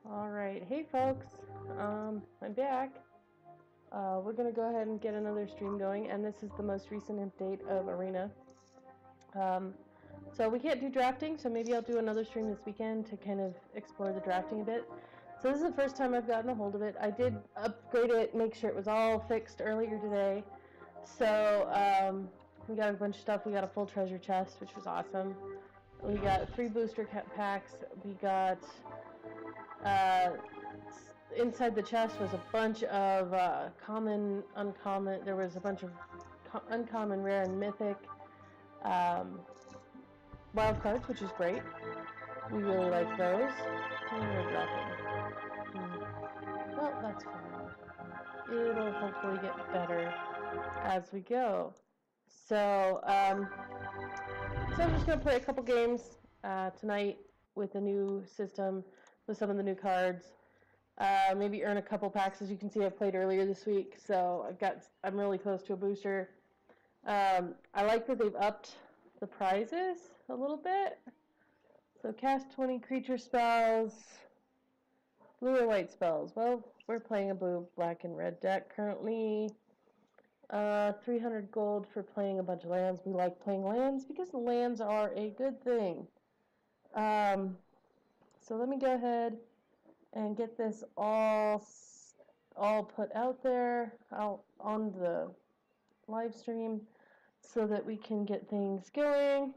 Alright, hey folks, I'm back. We're going to go ahead and get another stream going, and this is the most recent update of Arena. So we can't do drafting, so maybe I'll do another stream this weekend to kind of explore the drafting a bit. So this is the first time I've gotten a hold of it. I did upgrade it, make sure it was all fixed earlier today. So we got a bunch of stuff. We got a full treasure chest, which was awesome. We got 3 booster packs. We got inside the chest was a bunch of common, uncommon. There was a bunch of uncommon, rare, and mythic wild cards, which is great. We really like those. We're dropping. Well, that's fine. It'll hopefully get better as we go. So I'm just gonna play a couple games tonight with the new system, with some of the new cards. Maybe earn a couple packs. As you can see, I played earlier this week, so I'm really close to a booster. I like that they've upped the prizes a little bit. So cast 20 creature spells, blue or white spells. Well, we're playing a blue, black, and red deck currently. 300 gold for playing a bunch of lands. We like playing lands because the lands are a good thing. So let me go ahead and get this all put out there, out on the live stream, so that we can get things going.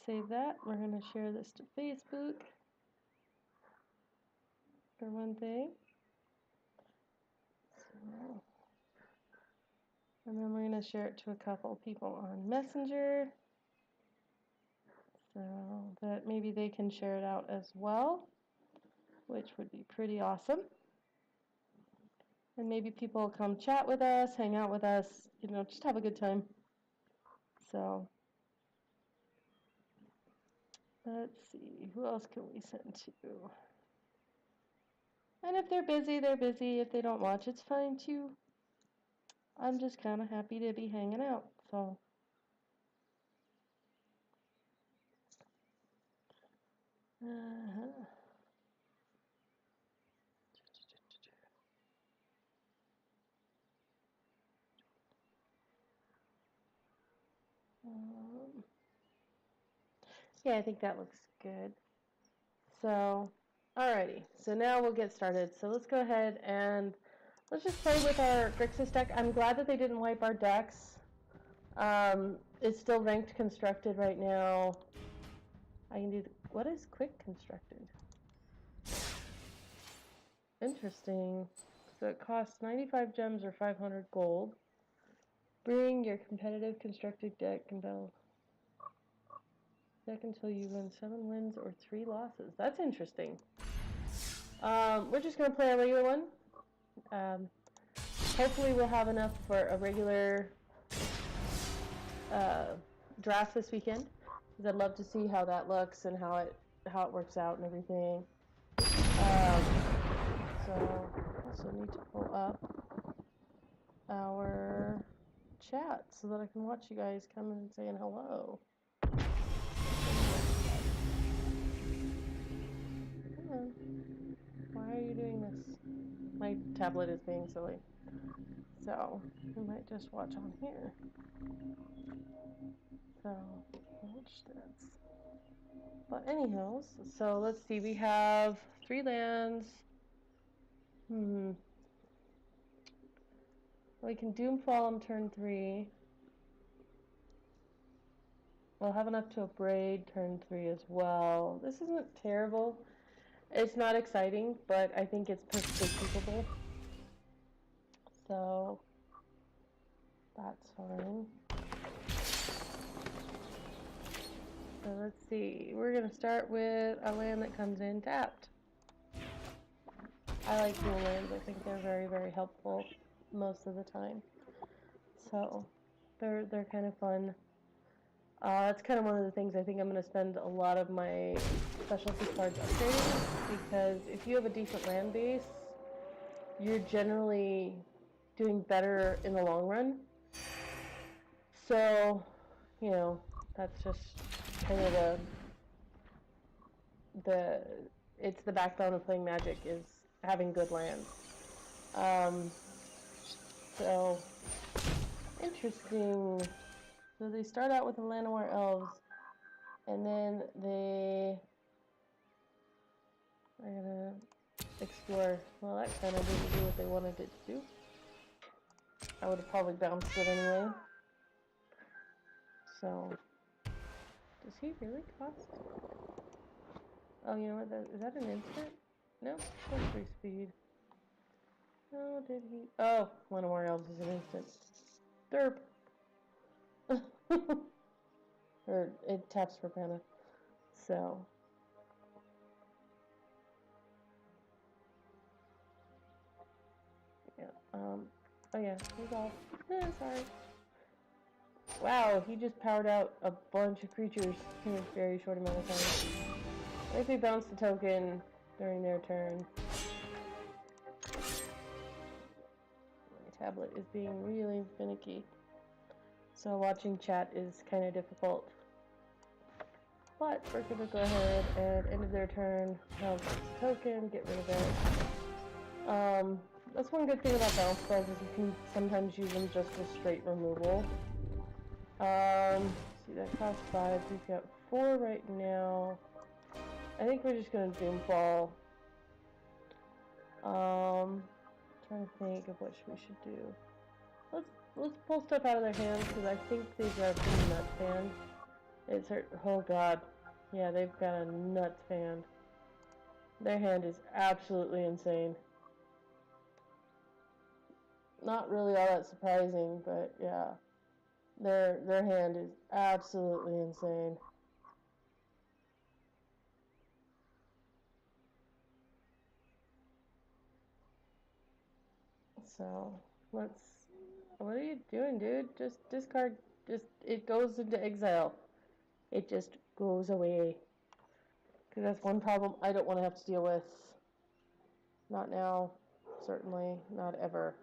Save that. We're going to share this to Facebook for one thing. And then we're going to share it to a couple people on Messenger, so that maybe they can share it out as well, which would be pretty awesome. And maybe people will come chat with us, hang out with us, just have a good time. So let's see, who else can we send to? And if they're busy, they're busy. If they don't watch, it's fine too. I'm just kind of happy to be hanging out, so. Yeah, I think that looks good. So, alrighty. So now we'll get started. So let's go ahead and let's just play with our Grixis deck. I'm glad that they didn't wipe our decks. It's still ranked constructed right now. I can do what is quick constructed? Interesting. So it costs 95 gems or 500 gold. Bring your competitive constructed deck and battle deck until you win 7 wins or 3 losses. That's interesting. We're just going to play a regular one. Hopefully we'll have enough for a regular draft this weekend, because I'd love to see how that looks and how it works out and everything. So I also need to pull up our chat so that I can watch you guys come in and saying hello. Why are you doing this? My tablet is being silly. So we might just watch on here. So watch this. But anyhow, so let's see. We have 3 lands. We can Doomfall on turn 3. We'll have enough to upgrade turn 3 as well. This isn't terrible. It's not exciting, but I think it's perfectly capable. So that's fine. So let's see. We're going to start with a land that comes in tapped. I like dual lands. I think they're very, very helpful most of the time. So they're kind of fun That's kind of one of the things I think I'm going to spend a lot of my specialty cards upgrading, because if you have a decent land base, you're generally doing better in the long run. So, you know, that's just kind of it's the backbone of playing Magic, is having good lands. So interesting. So they start out with the Llanowar Elves, and then I gotta explore. Well, that kind of didn't do what they wanted it to do. I would have probably bounced it anyway. So, does he really cost? Oh, you know what? Is that an instant? No, that's 3 speed. Oh, did he? Oh, Llanowar Elves is an instant. Derp. Or it taps for mana. So. Yeah. Oh yeah, he's off. Sorry. Wow, he just powered out a bunch of creatures in a very short amount of time. I think they bounced the token during their turn. My tablet is being really finicky, so watching chat is kind of difficult. But we're gonna go ahead and end of their turn, bounce the token, get rid of it. That's one good thing about bounce spells, is you can sometimes use them just as straight removal. See, that costs 5. We've got 4 right now. I think we're just gonna Doomfall. Trying to think of what we should do. Let's pull stuff out of their hands, because I think they've got a pretty nuts hand. It's hurt. Oh god, yeah, they've got a nuts hand. Their hand is absolutely insane. Not really all that surprising, but yeah, their hand is absolutely insane. So let's. What are you doing, dude? Just discard. It goes into exile. It just goes away. Because that's one problem I don't want to have to deal with. Not now. Certainly not ever.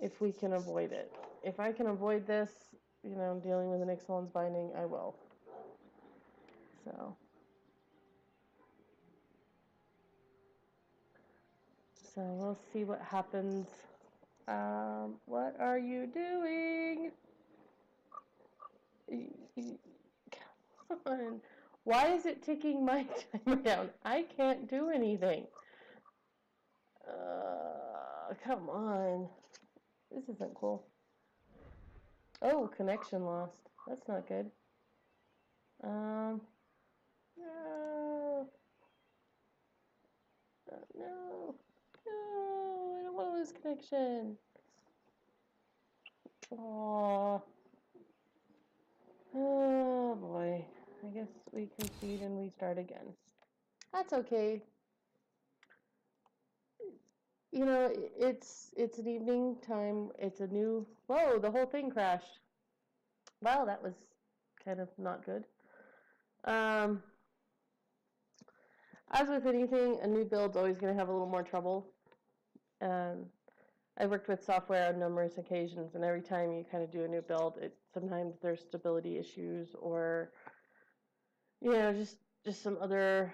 If we can avoid it. If I can avoid this, you know, dealing with an Ixalan's Binding, I will. So we'll see what happens. What are you doing? Come on. Why is it ticking my timer down? I can't do anything. Come on. This isn't cool. Oh, connection lost. That's not good. No. No. No, I don't want to lose connection. Aww. Oh boy. I guess we concede and we start again. That's okay. You know, it's an evening time. It's a new. Whoa! The whole thing crashed. Well, that was kind of not good. As with anything, a new build's always going to have a little more trouble. I've worked with software on numerous occasions, and every time you kind of do a new build, sometimes there's stability issues, or you know, just some other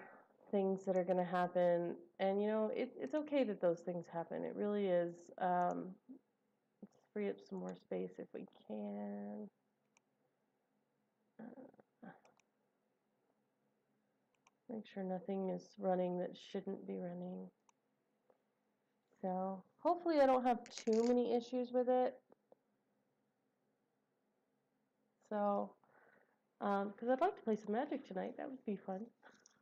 things that are going to happen. And you know, it's okay that those things happen. It really is. Let's free up some more space if we can. Make sure nothing is running that shouldn't be running. So hopefully I don't have too many issues with it. So, because I'd like to play some Magic tonight. That would be fun.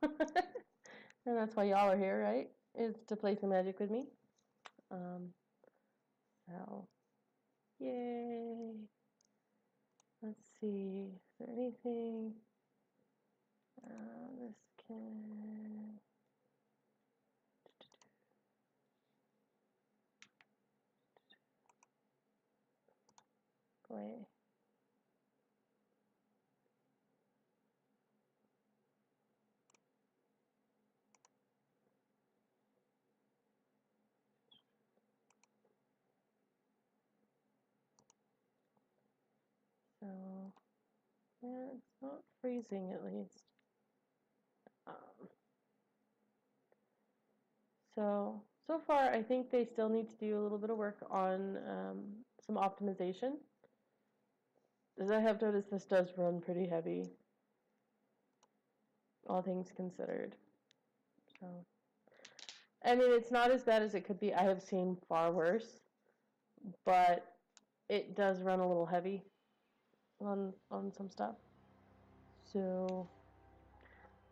And that's why y'all are here, right? Is to play some Magic with me. So, yay. Let's see. Is there anything? This can. Go away. it's not freezing at least. Um, so far, I think they still need to do a little bit of work on some optimization. As I have noticed, this does run pretty heavy, all things considered. So, I mean, it's not as bad as it could be. I have seen far worse, but it does run a little heavy on some stuff. So,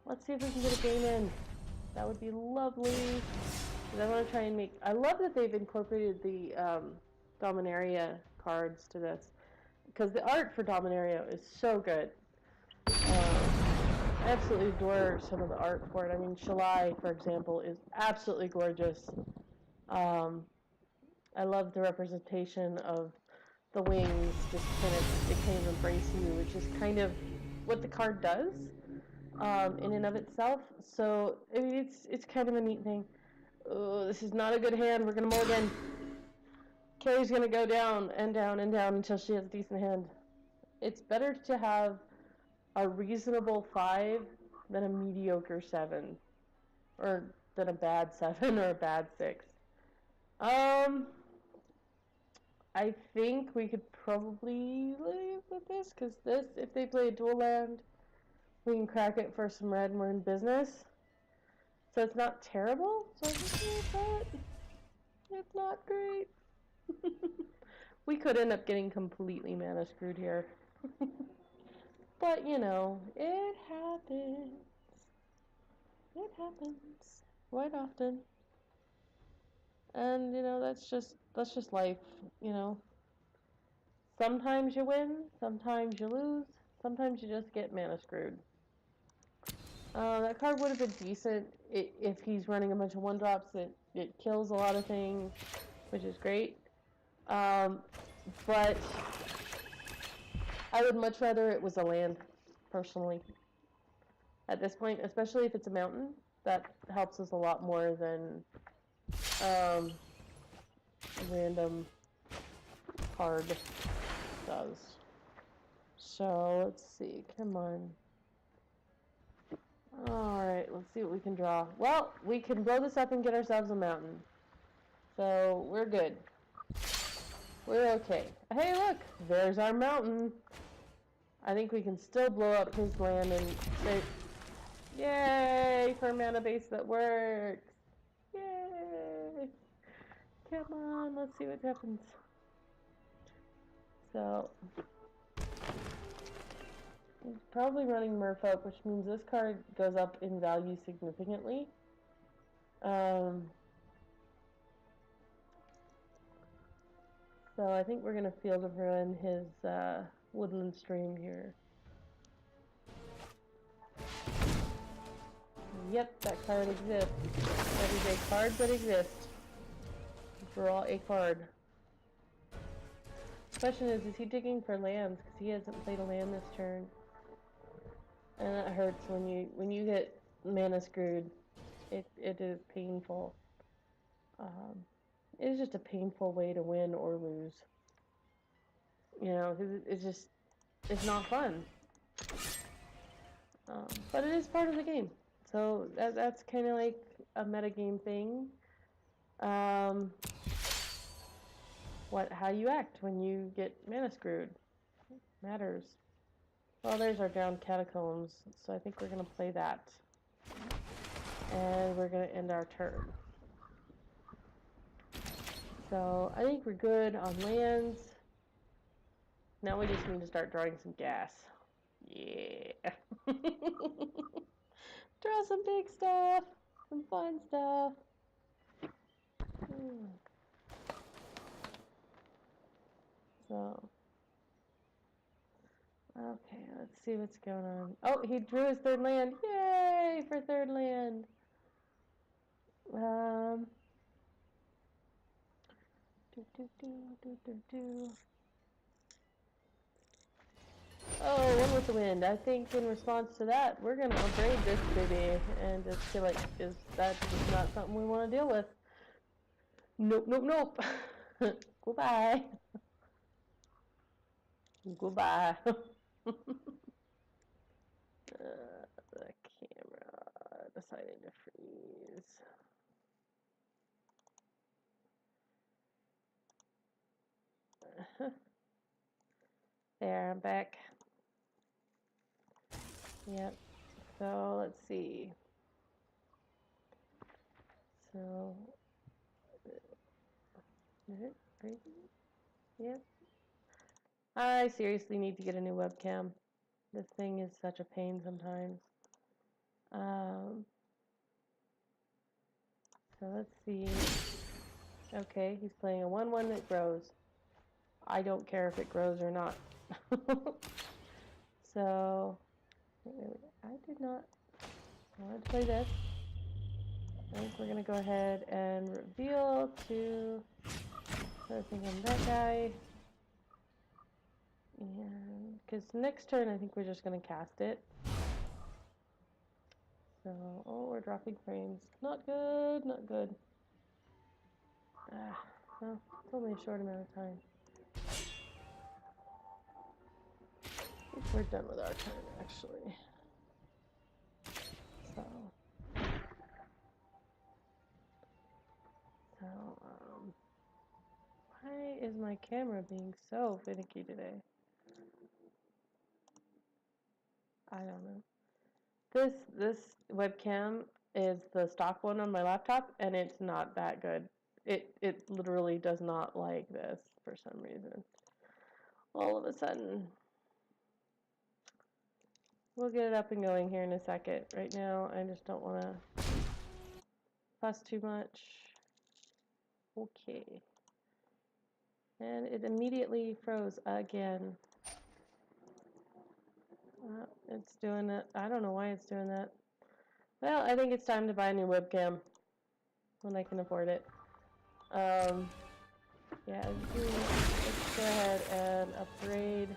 let's see if we can get a game in. That would be lovely. Because I want to try and make... I love that they've incorporated the Dominaria cards to this. Because the art for Dominaria is so good. I absolutely adore some of the art for it. I mean, Shalai, for example, is absolutely gorgeous. I love the representation of the wings, just kind of embrace you, which is kind of what the card does in and of itself. So I mean, it's kind of a neat thing. Oh, this is not a good hand. We're gonna mulligan. Carrie's gonna go down and down and down until she has a decent hand. It's better to have a reasonable 5 than a mediocre 7, or than a bad 7 or a bad 6. I think we could probably live with this, because this, if they play a dual land, we can crack it for some red and we're in business. So it's not terrible, so I think that it's not great. We could end up getting completely mana screwed here. But, you know, it happens. It happens quite often. And, you know, that's just life, you know. Sometimes you win, sometimes you lose, sometimes you just get mana screwed. That card would have been decent if he's running a bunch of 1-drops. It kills a lot of things, which is great. But I would much rather it was a land, personally. At this point, especially if it's a mountain, that helps us a lot more than random card does. So, let's see. Come on. Alright, let's see what we can draw. Well, we can blow this up and get ourselves a mountain. So, we're good. We're okay. Hey, look! There's our mountain. I think we can still blow up his land and say, yay! For a mana base that works! Yay! Come on, let's see what happens. So, he's probably running Merfolk, which means this card goes up in value significantly. So I think we're going to Field of Ruin his Woodland Stream here. Yep, that card exists. That is a card that exists. Draw a card. The question is he digging for lands? Because he hasn't played a land this turn. And that hurts when you get mana screwed. It is painful. It is just a painful way to win or lose. You know, because it's not fun. But it is part of the game. So that's kind of like a metagame thing. How you act when you get mana screwed matters. Well, there's our down catacombs, so I think we're gonna play that. And we're gonna end our turn. So I think we're good on lands. Now we just need to start drawing some gas. Yeah. Draw some big stuff. Some fun stuff. So. Okay, let's see what's going on. Oh, he drew his third land. Yay for third land. Oh, one with the wind. I think in response to that, we're gonna upgrade this baby and just feel like that's just not something we want to deal with. Nope, nope, nope. Goodbye. Goodbye. The camera decided to freeze. There, I'm back. Yep. So let's see. So is it freezing? Yep. I seriously need to get a new webcam. This thing is such a pain sometimes. So let's see. Okay, he's playing a 1-1 that grows. I don't care if it grows or not. So, I did not. I wanted to play this. I think we're going to go ahead and reveal to. So I think I'm that guy. And because next turn, I think we're just going to cast it. So, oh, we're dropping frames. Not good, not good. Well, it's only a short amount of time. I think we're done with our turn, actually. So, why is my camera being so finicky today? I don't know. This webcam is the stock one on my laptop, and it's not that good. It literally does not like this for some reason. All of a sudden. We'll get it up and going here in a second. Right now, I just don't want to fuss too much. Okay. And it immediately froze again. It's doing it. I don't know why it's doing that. Well, I think it's time to buy a new webcam when I can afford it. Yeah, let's go ahead and upgrade.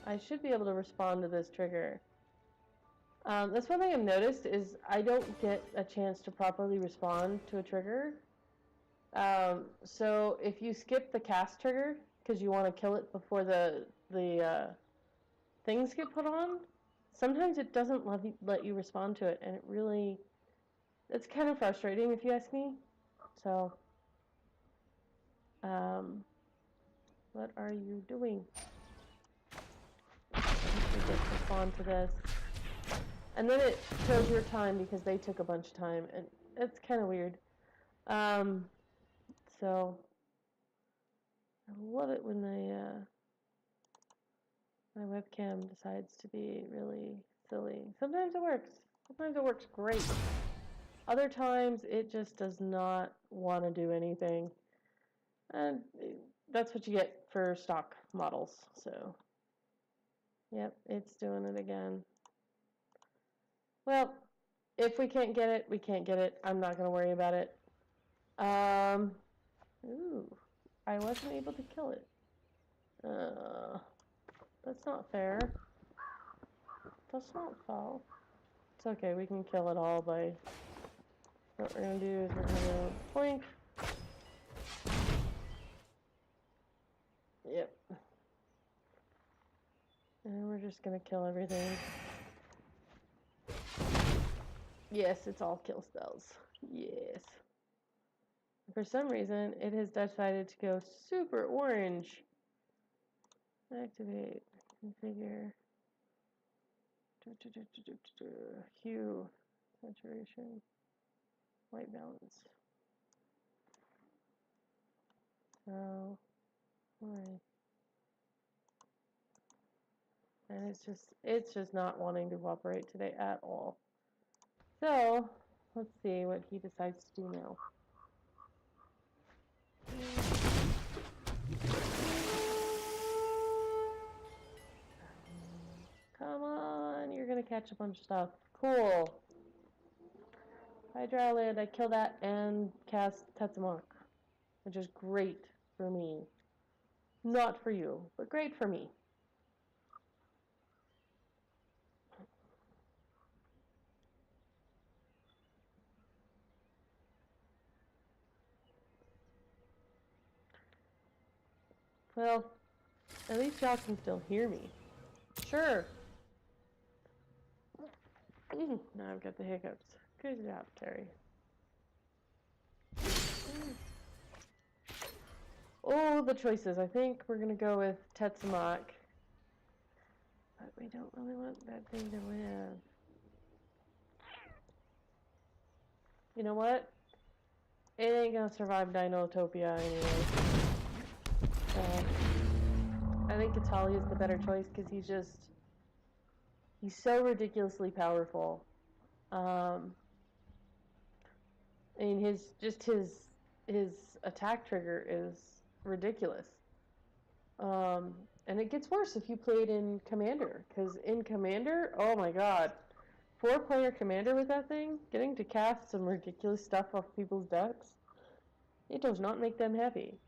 I should be able to respond to this trigger. That's one thing I've noticed is I don't get a chance to properly respond to a trigger. So if you skip the cast trigger because you want to kill it before the things get put on, sometimes it doesn't let you respond to it, and it's kind of frustrating if you ask me. So, what are you doing? You just respond to this. And then it shows your time because they took a bunch of time, and it's kind of weird. So, I love it when my webcam decides to be really silly. Sometimes it works. Sometimes it works great. Other times it just does not want to do anything. And that's what you get for stock models. So, yep, it's doing it again. Well, if we can't get it, we can't get it. I'm not going to worry about it. Ooh, I wasn't able to kill it. That's not fair. That's not foul. It's okay, we can kill it all by... What we're going to do is we're going to go blink. Yep. And we're just going to kill everything. Yes, it's all kill spells. Yes. For some reason, it has decided to go super orange. Activate. Configure. Hue. Saturation. White balance. So, why? And it's just not wanting to cooperate today at all. So, let's see what he decides to do now. Come on, you're gonna catch a bunch of stuff. Cool. Hydralid, I kill that and cast Tetsamok, which is great for me. Not for you, but great for me. Well, at least y'all can still hear me. Sure, Now I've got the hiccups. Good job, Terry. Oh, the choices. I think we're gonna go with Tetsumak. But we don't really want that thing to live. You know what? It ain't gonna survive Dinotopia anyway. So, I think Katali is the better choice because he's so ridiculously powerful. I mean, his attack trigger is ridiculous. And it gets worse if you play it in Commander, because in Commander, oh my god, 4-player Commander with that thing, getting to cast some ridiculous stuff off people's decks, it does not make them happy.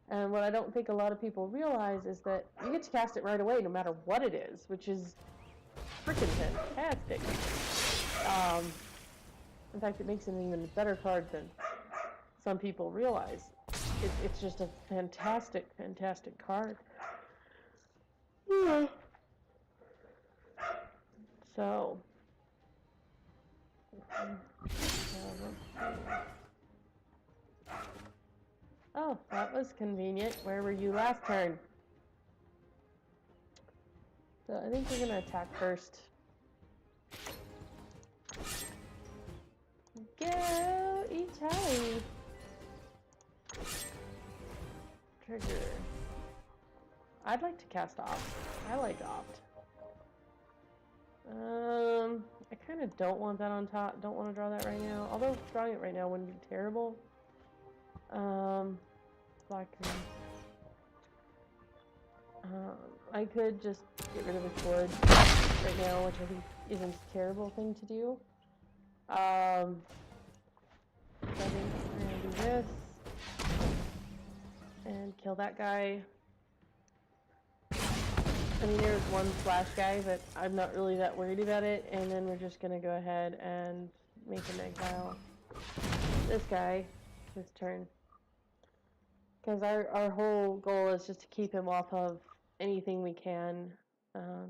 And what I don't think a lot of people realize is that you get to cast it right away no matter what it is, which is freaking fantastic. In fact, it makes it an even better card than some people realize. It's just a fantastic, fantastic card. Yeah. So oh, that was convenient. Where were you last turn? So I think we're gonna attack first. Go, Italy! Trigger. I'd like to cast Opt. I like Opt. I kind of don't want that on top. Don't want to draw that right now. Although drawing it right now wouldn't be terrible. Black. I could just get rid of the sword right now, which I think isn't a terrible thing to do. So I think we're gonna do this and kill that guy. I mean, there's one flash guy, but I'm not really that worried about it. And then we're just gonna go ahead and make an exile this guy this turn. Because our whole goal is just to keep him off of anything we can.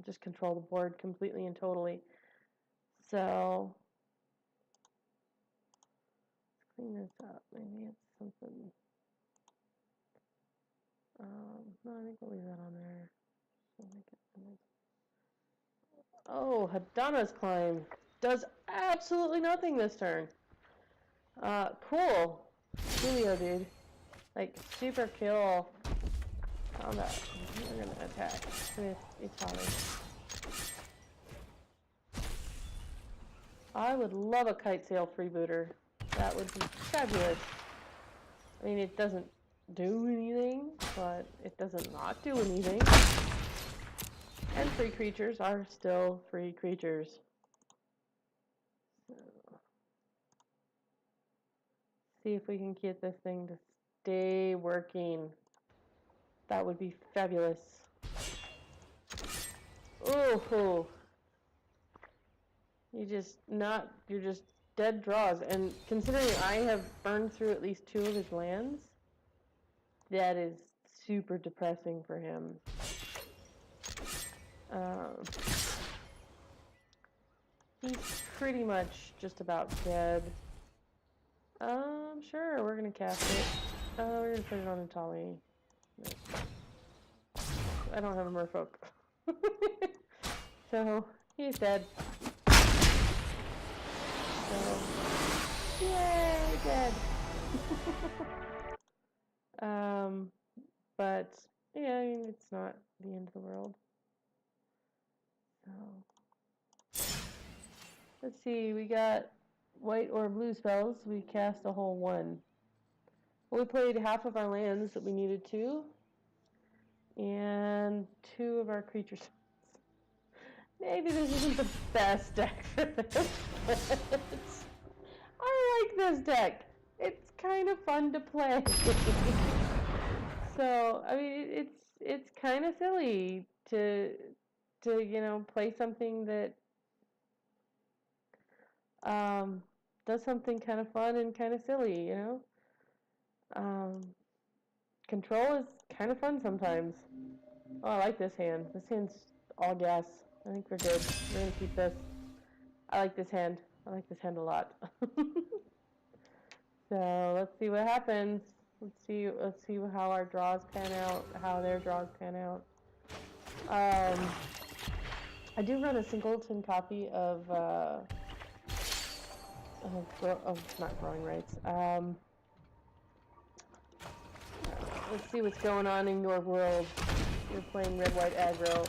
Just control the board completely and totally. So, let's clean this up. Maybe it's something. No, I think we'll leave that on there. Oh, Hadana's Climb does absolutely nothing this turn. Cool. Julio, dude. Like, super kill. Combat. We're gonna attack with Italy. I would love a kite sail freebooter. That would be fabulous. I mean, it doesn't do anything, but it doesn't not do anything. And free creatures are still free creatures. So, see if we can get this thing to stay working. That would be fabulous. Oh, you're just dead draws. And considering I have burned through at least 2 of his lands, that is super depressing for him. He's pretty much just about dead. Sure, we're gonna cast it. We're gonna put it on Itali. I don't have a merfolk. So, he's dead. So, yay, dead. But, yeah, I mean, it's not the end of the world. So, let's see, we got white or blue spells. We cast a whole 1. We played half of our lands that we needed to, and 2 of our creatures. Maybe this isn't the best deck for this, but I like this deck. It's kind of fun to play. So, I mean, it's kind of silly to play something that does something kind of fun and kind of silly, you know? Control is kind of fun sometimes. Oh, I like this hand. This hand's all gas. I think we're good. We're gonna keep this. I like this hand. I like this hand a lot. So let's see what happens. Let's see how our draws pan out, how their draws pan out. I do run a singleton copy of not growing rights. Let's see what's going on in your world. You're playing red-white aggro.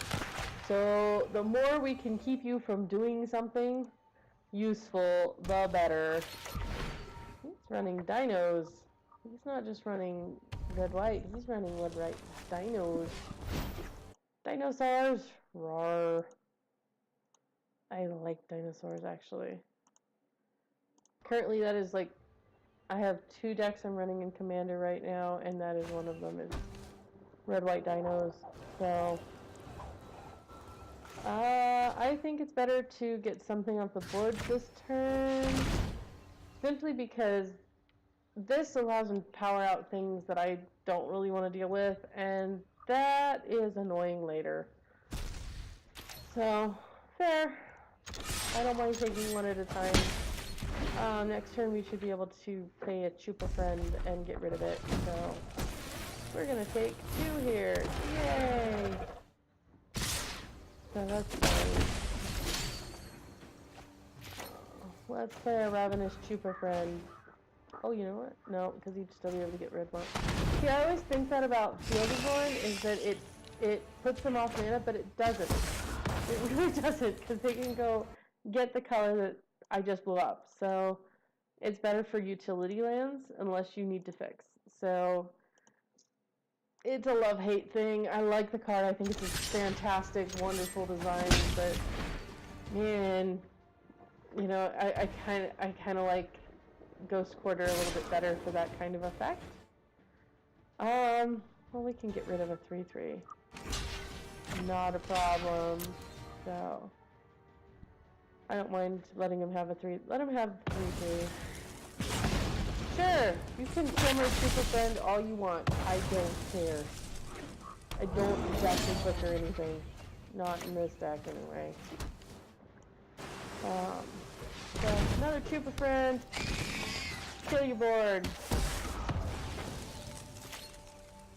So the more we can keep you from doing something useful, the better. He's running dinos. He's not just running red-white. He's running red-white dinos. Dinosaurs! Roar. I like dinosaurs, actually. Currently, that is like... I have 2 decks I'm running in Commander right now, and that is one of them is red-white dinos. So... I think it's better to get something off the board this turn, simply because this allows me to power out things that I don't really want to deal with, and that is annoying later. So, fair. I don't mind taking one at a time. Next turn we should be able to play a Chupa Friend and get rid of it, so we're gonna take 2 here. Yay! So that's fine. Let's play a Ravenous Chupa Friend. Oh, you know what? No, because he'd still be able to get red one. See, I always think that about Fielding is that it puts them off mana, but it doesn't. It really doesn't, because they can go get the color that I just blew up. So it's better for utility lands unless you need to fix. So it's a love-hate thing. I like the card. I think it's a fantastic, wonderful design, but man, you know, I kind of like Ghost Quarter a little bit better for that kind of effect. Well, we can get rid of a 3/3. Not a problem. So I don't mind letting him have a 3. Let him have 3/3. Sure, you can kill my Super Friend all you want. I don't care. I don't exactly butcher anything. Not in this deck, anyway. So another Chupa Friend. Kill your board.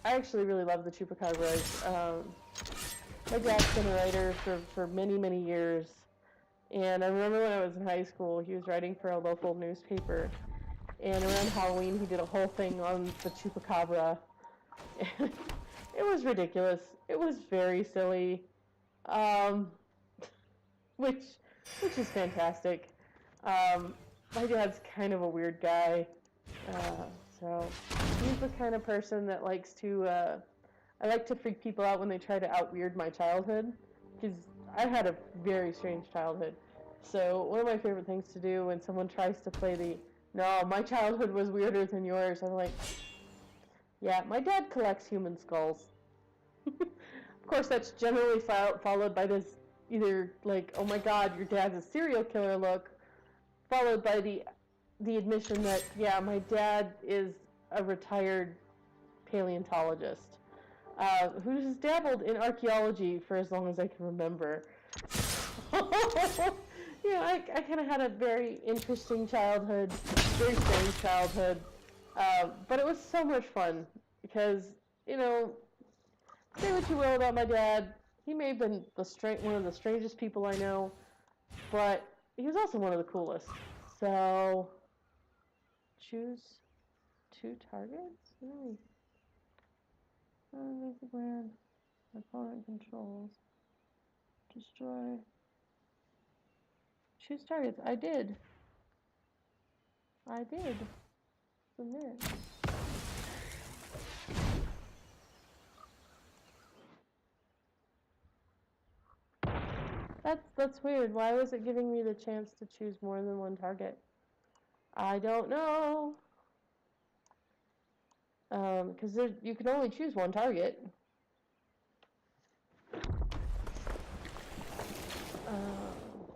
I actually really love the Chupacabras. My dad's been a writer for many, many years. And I remember when I was in high school, he was writing for a local newspaper. And around Halloween, he did a whole thing on the Chupacabra. And it was ridiculous. It was very silly. Which is fantastic. My dad's kind of a weird guy. So he's the kind of person that likes to, I like to freak people out when they try to out-weird my childhood. Because I had a very strange childhood. So one of my favorite things to do when someone tries to play the, no, my childhood was weirder than yours, I'm like, yeah, my dad collects human skulls. Of course, that's generally followed by this either like, oh my god, your dad's a serial killer look, followed by the admission that, yeah, my dad is a retired paleontologist who's dabbled in archaeology for as long as I can remember. You know, I kind of had a very interesting childhood, very strange childhood, but it was so much fun because, you know, say what you will about my dad, he may have been one of the strangest people I know, but he was also one of the coolest. So, choose 2 targets? Really? Basic land. Opponent controls. Destroy. Choose targets. I did. Submit. That's weird. Why was it giving me the chance to choose more than 1 target? I don't know. Because you can only choose 1 target.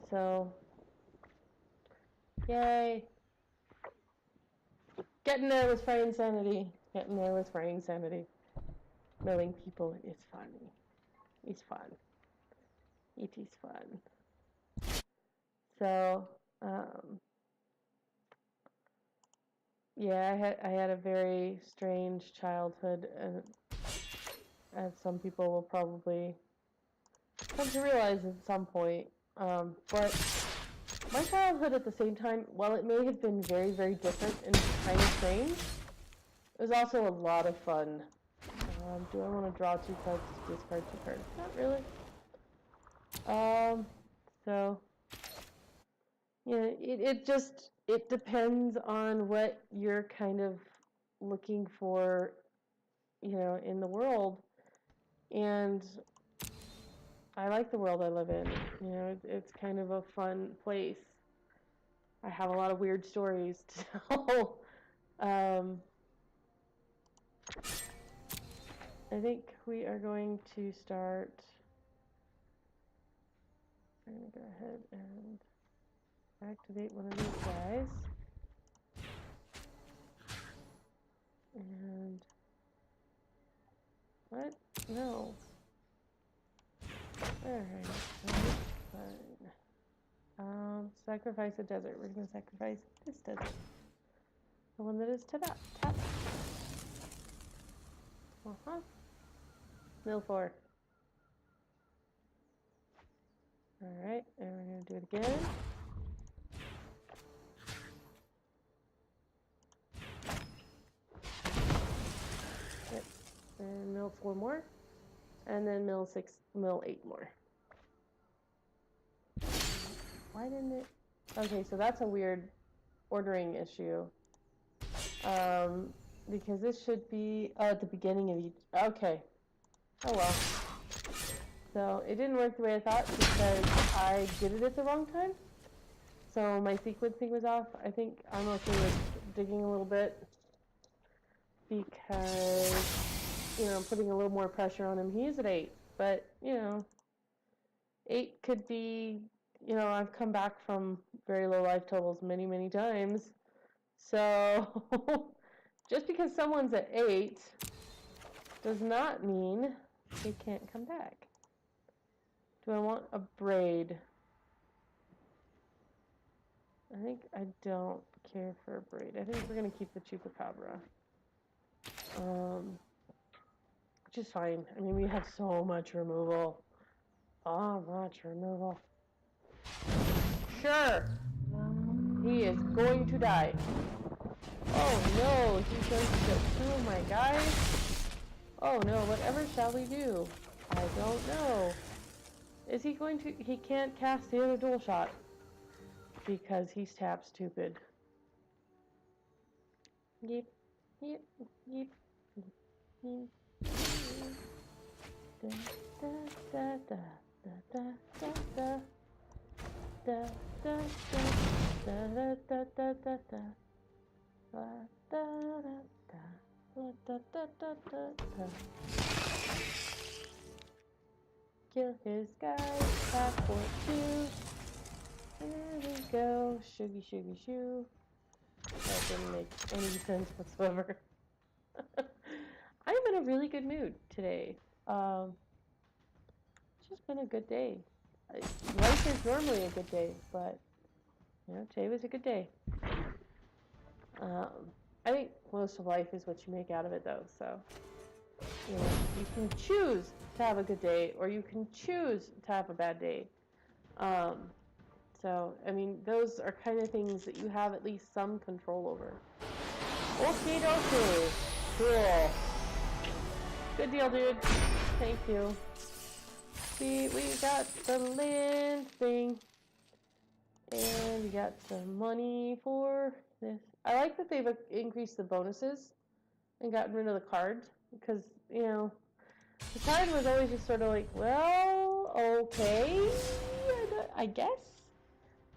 So, yay. Getting there with Fraying Sanity. Getting there with Fraying Sanity. Knowing people is funny. It's fun. E.T.'s fun. So, yeah, I had a very strange childhood, and as some people will probably come to realize at some point. But my childhood at the same time, while it may have been very, very different and kind of strange, it was also a lot of fun. Do I want to draw 2 cards to discard 2 cards? Not really. So, yeah, it depends on what you're kind of looking for, in the world. And I like the world I live in. It's kind of a fun place. I have a lot of weird stories to tell. I think we are going to start. I'm going to go ahead and activate one of these guys. And what? No. Alright, fine. Sacrifice a desert. We're going to sacrifice this desert. The one that is tap. Mill 4. Alright, and we're going to do it again. Yep. And mill 4 more. And then mill 8 more. Why didn't it? Okay, so that's a weird ordering issue. Because this should be at the beginning of each. Okay. Oh well. So it didn't work the way I thought because I did it at the wrong time. So my sequencing was off. I think I'm okay with digging a little bit because, I'm putting a little more pressure on him. He is at 8, but, 8 could be, I've come back from very low life totals many, many times. So just because someone's at 8 does not mean they can't come back. Do I want a braid? I think I don't care for a braid. I think we're going to keep the chupacabra. Which is fine. I mean, we have so much removal. So much removal. Sure. He is going to die. Oh no, he's going to kill 2 of my guys. Oh no, whatever shall we do? I don't know. Is he going to... He can't cast the other dual shot. Because he's tap stupid. Yep. Da da da da da da da da da da da da da da da. Kill his guys, passport 2. There we go. Shoogie shoo. That didn't make any sense whatsoever. I'm in a really good mood today. It's just been a good day. Life is normally a good day, but today was a good day. I think most of life is what you make out of it, though. So, you can choose to have a good day, or you can choose to have a bad day. So, I mean, those are kind of things that you have at least some control over. Okay, cool. Good deal, dude. Thank you. See, we got the land thing. And we got some money for this. I like that they've increased the bonuses and gotten rid of the cards. Because, the card was always just sort of like, well, okay, I guess.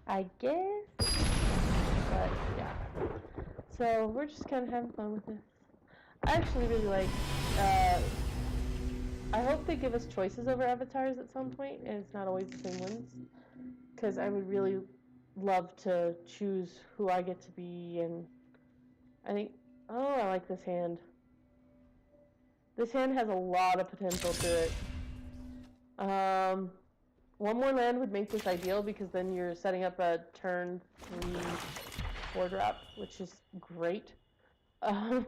But, yeah. So, we're just kind of having fun with this. I actually really like, I hope they give us choices over avatars at some point, and it's not always the same ones. Because I would really love to choose who I get to be, and I think, I like this hand. This hand has a lot of potential to it. One more land would make this ideal because then you're setting up a turn 3 4-drop, which is great. But,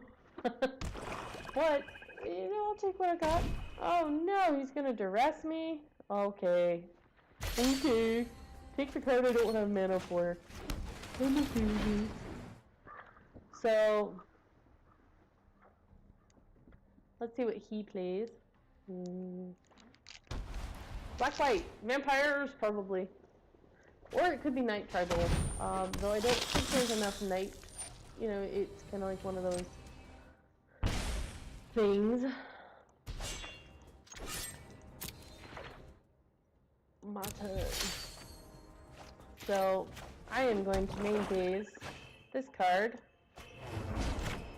I'll take what I got. Oh no, he's gonna duress me? Okay. Okay. Take the card I don't have mana for. I'm okay with this. So, let's see what he plays. Black white. Vampires, probably. Or it could be night tribal. Though I don't think there's enough night. You know, it's kind of like one of those things. My turn. So, I am going to main phase this card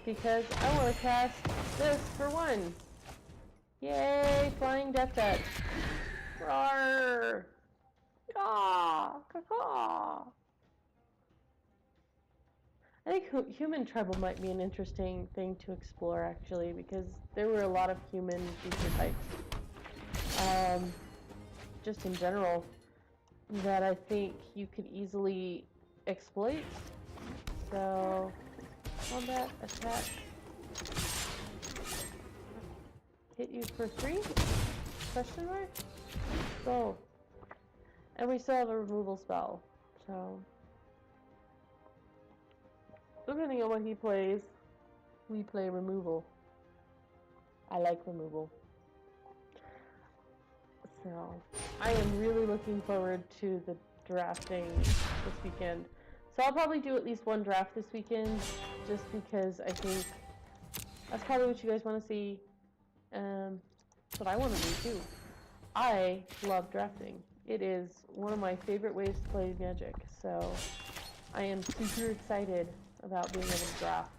because I want to cast this for 1. Yay, Flying Death Touch. Roar! Ah, caw. I think human tribal might be an interesting thing to explore, actually, because there were a lot of human feature types, just in general, that I think you could easily exploit. So, combat, attack, hit you for 3? Question mark? Go. And we still have a removal spell, so depending on what he plays, we play removal. I like removal. So, I am really looking forward to the drafting this weekend. So I'll probably do at least 1 draft this weekend, just because I think that's probably what you guys want to see. That's what I want to do too. I love drafting. It is one of my favorite ways to play Magic, so I am super excited about being able to draft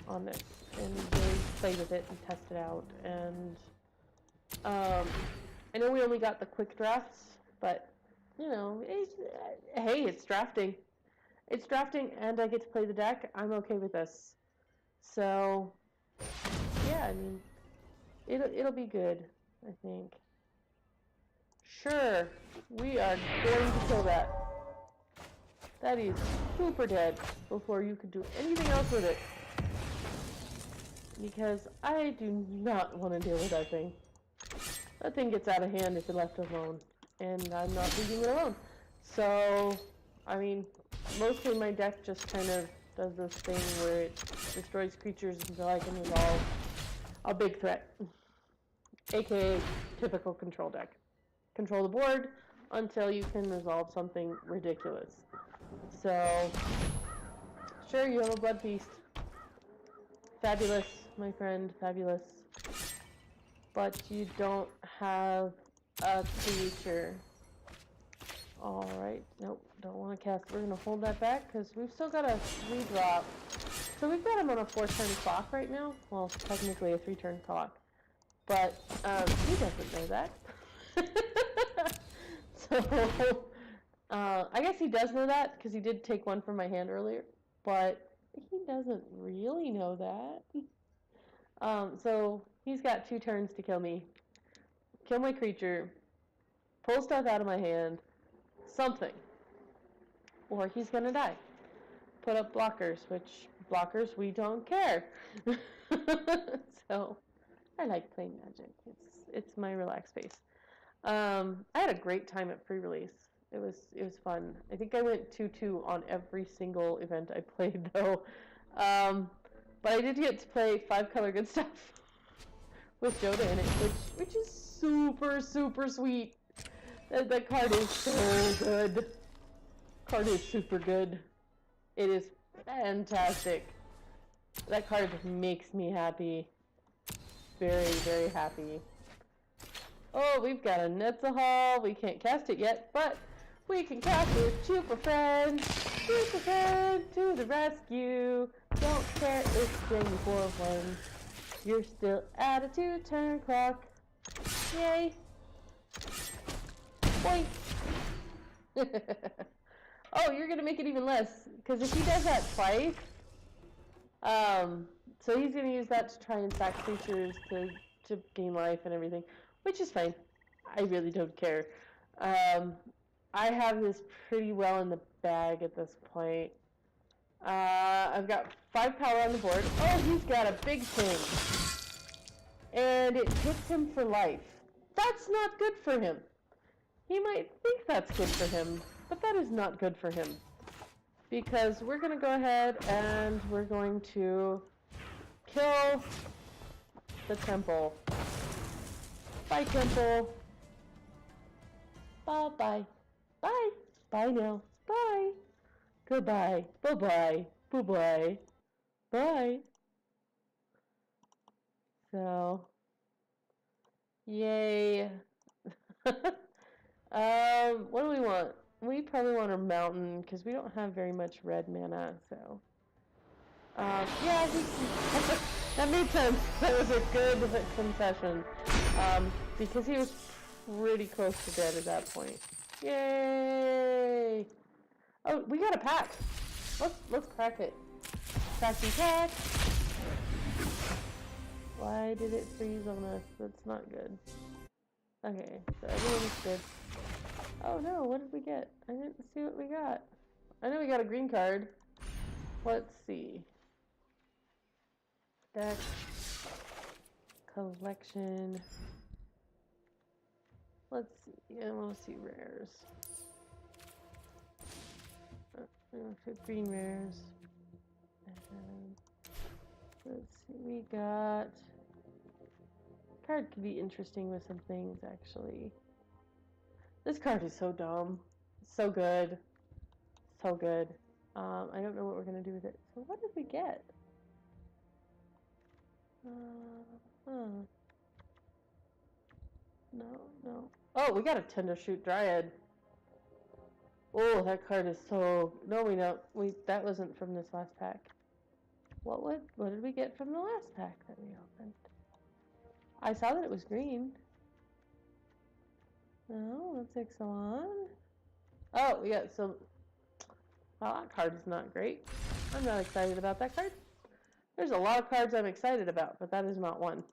on this and really play with it and test it out. And I know we only got the quick drafts, but hey, it's drafting. It's drafting, and I get to play the deck. I'm okay with this. So yeah, I mean, it'll be good, I think. Sure, we are going to kill that. That is super dead before you could do anything else with it. Because I do not want to deal with that thing. That thing gets out of hand if it left alone. And I'm not leaving it alone. So, I mean, mostly my deck just kind of does this thing where it destroys creatures until I can resolve a big threat. AKA typical control deck. Control the board until you can resolve something ridiculous. So, sure, you have a blood feast. Fabulous, my friend, fabulous. But you don't have a creature. Alright, nope, don't want to cast. We're going to hold that back because we've still got a 3-drop. So we've got him on a 4-turn clock right now. Well, technically a 3-turn clock. But he doesn't know that. So, I guess he does know that because he did take 1 from my hand earlier. But he doesn't really know that. So he's got 2 turns to kill me. Kill my creature. Pull stuff out of my hand. Something. Or he's gonna die. Put up blockers, which blockers we don't care. So I like playing Magic. It's my relaxed space. I had a great time at pre-release. It was fun. I think I went 2-2 on every single event I played though. But I did get to play 5-color good stuff with Joda in it, which is super, super sweet. That card is so good. Card is super good. It is fantastic. That card makes me happy. Very, very happy. Oh, we've got a Netzahal. We can't cast it yet, but we can cast it. Super Friend. Super Friend to the rescue. Don't care if it's before 1. You're still at a 2-turn clock. Yay. Boink. Oh, you're going to make it even less. Because if he does that twice, so he's going to use that to try and sack creatures to gain life and everything, which is fine. I really don't care. I have this pretty well in the bag at this point. I've got 5 power on the board. Oh, he's got a big thing. And it hits him for life. That's not good for him. He might think that's good for him, but that is not good for him. Because we're going to go ahead and we're going to kill the temple. Bye, temple. Bye-bye. Bye. Bye now. Bye. Goodbye. Bye-bye. Bye-bye. Bye. So, yay. What do we want? We probably want a mountain, because we don't have very much red mana, so. Yeah, I think that made sense. That was a good concession. Because he was pretty close to dead at that point. Yay! Oh, we got a pack. Let's crack it. Cracky pack. Why did it freeze on us? That's not good. Okay, so everyone's good. Oh no, what did we get? I didn't see what we got. I know we got a green card. Let's see. Deck. Collection. Let's see. I want to see rares. Green rares. And let's see. We got. Card could be interesting with some things, actually. This card is so dumb. So good. So good. I don't know what we're going to do with it. So what did we get? No. Oh, we got a Tender Shoot Dryad. Oh, that card is so... No, we don't. That wasn't from this last pack. What did we get from the last pack that we opened? I saw that it was green. Oh, let's Exelon. Oh, we got some... Well, that card is not great. I'm not excited about that card. There's a lot of cards I'm excited about, but that is not one.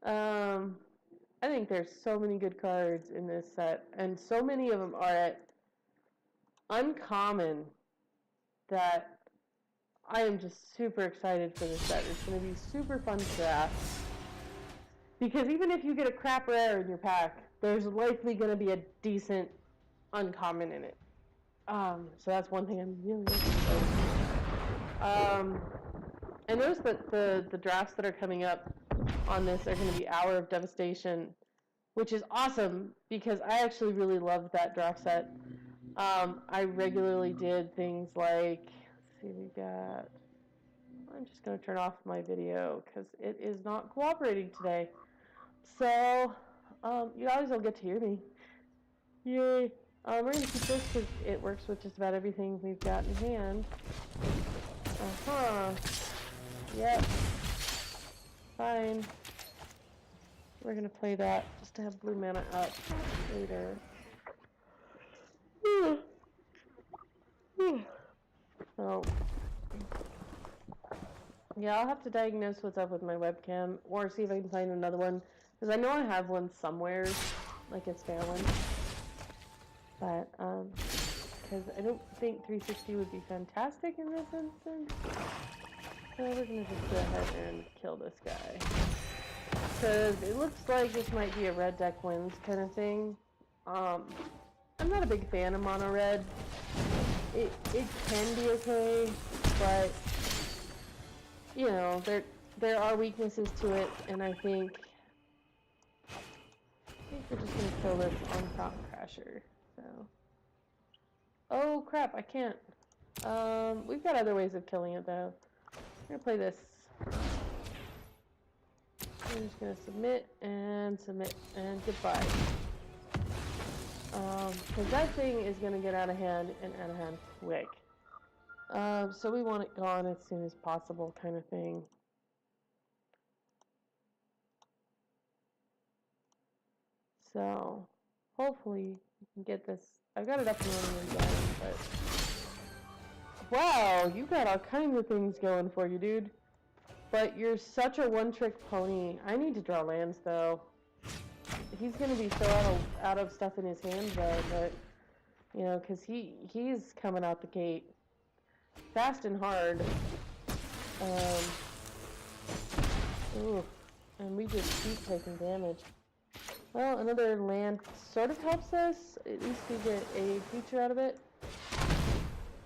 I think there's so many good cards in this set, and so many of them are at uncommon that I am just super excited for this set. It's going to be super fun to draft. Because even if you get a crap rare in your pack, there's likely going to be a decent uncommon in it. So that's one thing I'm really looking for. I noticed that the drafts that are coming up on this are going to be Hour of Devastation, which is awesome because I actually really loved that draft set. I regularly did things like, let's see, we got, I'm just going to turn off my video because it is not cooperating today. So, you guys will get to hear me. Yay. We're going to keep this because it works with just about everything we've got in hand. Yep. Fine. We're going to play that just to have blue mana up later. So, yeah, I'll have to diagnose what's up with my webcam or see if I can find another one. Because I know I have one somewhere, like a spare one. But, because I don't think 360 would be fantastic in this instance. So we're going to just go ahead and kill this guy. Because it looks like this might be a red deck wins kind of thing. I'm not a big fan of mono red. It can be okay, but you know, there are weaknesses to it, and I think we're just gonna kill this on Crop Crasher. So, oh crap, I can't. We've got other ways of killing it though. I'm gonna play this. I'm just gonna submit and goodbye. Because that thing is gonna get out of hand and out of hand quick. So we want it gone as soon as possible, kind of thing. So hopefully we can get this. I've got it up and running again, but wow, you got all kinds of things going for you, dude. But you're such a one-trick pony. I need to draw lands, though. he's gonna be so out of stuff in his hand though, but you know, because he's coming out the gate fast and hard. Ooh, and we just keep taking damage. Well, another land sort of helps us. At least we get a creature out of it.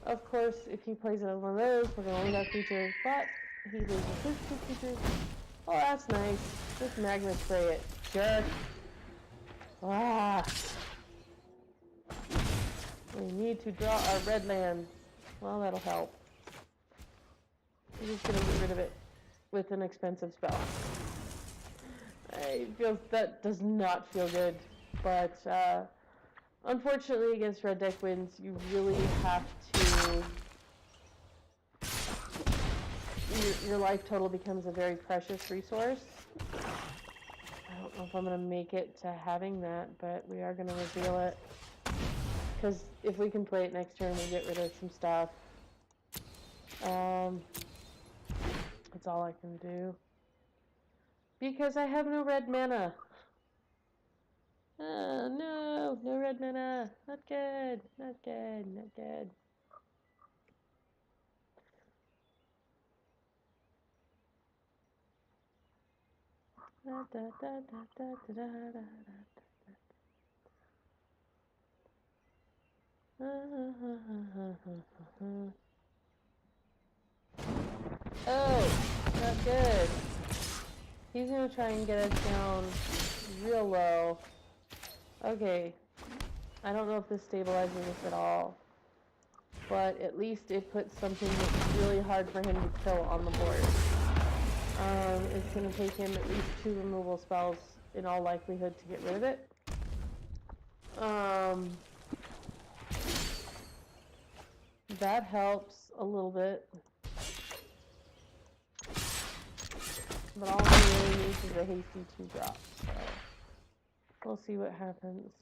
Of course, if he plays another one of those, we're going to lose that creature, but he loses his 2 creatures. Oh, that's nice. Just magma spray it. Jerk. Ah. We need to draw our red land. Well, that'll help. We're just going to get rid of it with an expensive spell. That does not feel good, but unfortunately against red deck wins, you really have to, your life total becomes a very precious resource. I don't know if I'm going to make it to having that, but we are going to reveal it, because if we can play it next turn, we get rid of some stuff. That's all I can do. Because I have no red mana. No red mana. Not good, not good, not good. Oh, not good. He's gonna try and get us down real low. Okay. I don't know if this stabilizes us at all, but at least it puts something that's really hard for him to kill on the board. It's going to take him at least 2 removal spells in all likelihood to get rid of it. That helps a little bit. But all he really needs is a hasty 2-drop, so we'll see what happens.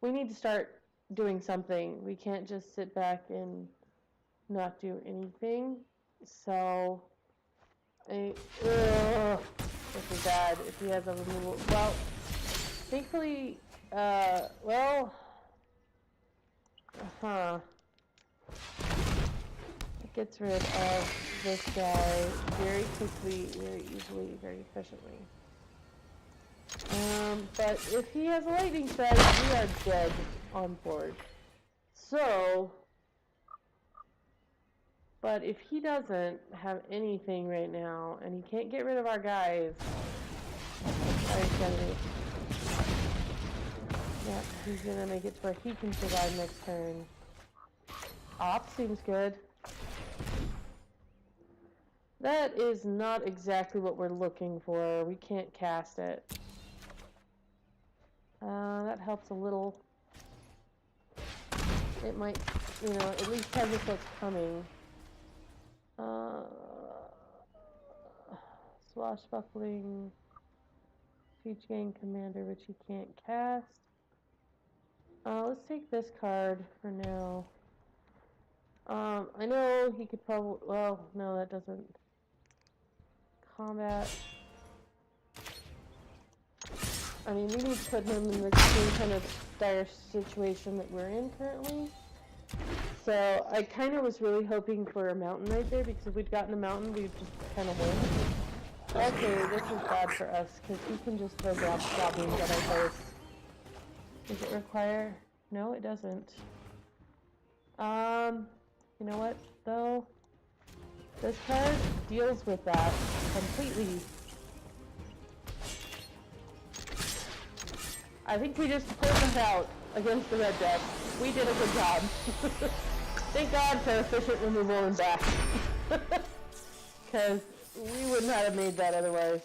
We need to start doing something. We can't just sit back and not do anything. So, this is bad if he has a removal. Well, thankfully, it gets rid of this guy very quickly, very easily, very efficiently. But if he has a lightning strike, we are dead on board. So, but if he doesn't have anything right now, and he can't get rid of our guys, yeah, he's gonna make it to where he can survive next turn. Op seems good. That is not exactly what we're looking for. We can't cast it. That helps a little. It might, at least tell us what's coming. Swashbuckling, Siege Gang Commander, which he can't cast. Let's take this card for now. I know he could probably, well, no, that doesn't. Combat. I mean, we need to put him in the same kind of dire situation that we're in currently. So I kind of was really hoping for a mountain right there, because if we'd gotten a mountain, we'd just kind of win. Okay, this is bad for us, because he can just throw goblins at our face. Does it require? No, it doesn't. You know what, though? This card deals with that completely. I think we just pulled them out against the red deck. We did a good job. Thank God for efficient removal and back. Because we would not have made that otherwise.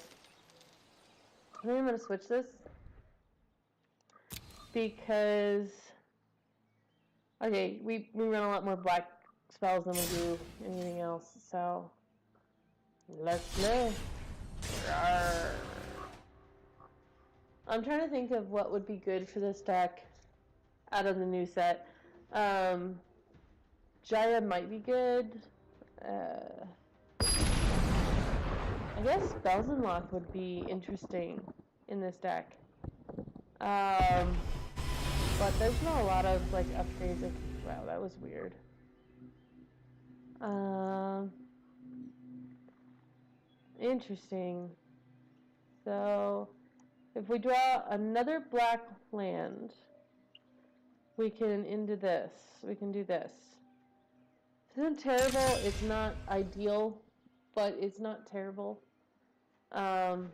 I think I'm going to switch this. Because, okay, we run a lot more black spells than we do anything else, so let's play. Rawr. I'm trying to think of what would be good for this deck out of the new set. Jaya might be good. I guess Spells and Lock would be interesting in this deck. But there's not a lot of like upgrades. Wow, that was weird. Interesting. So, if we draw another black land, we can into this. We can do this. It isn't terrible. It's not ideal, but it's not terrible. So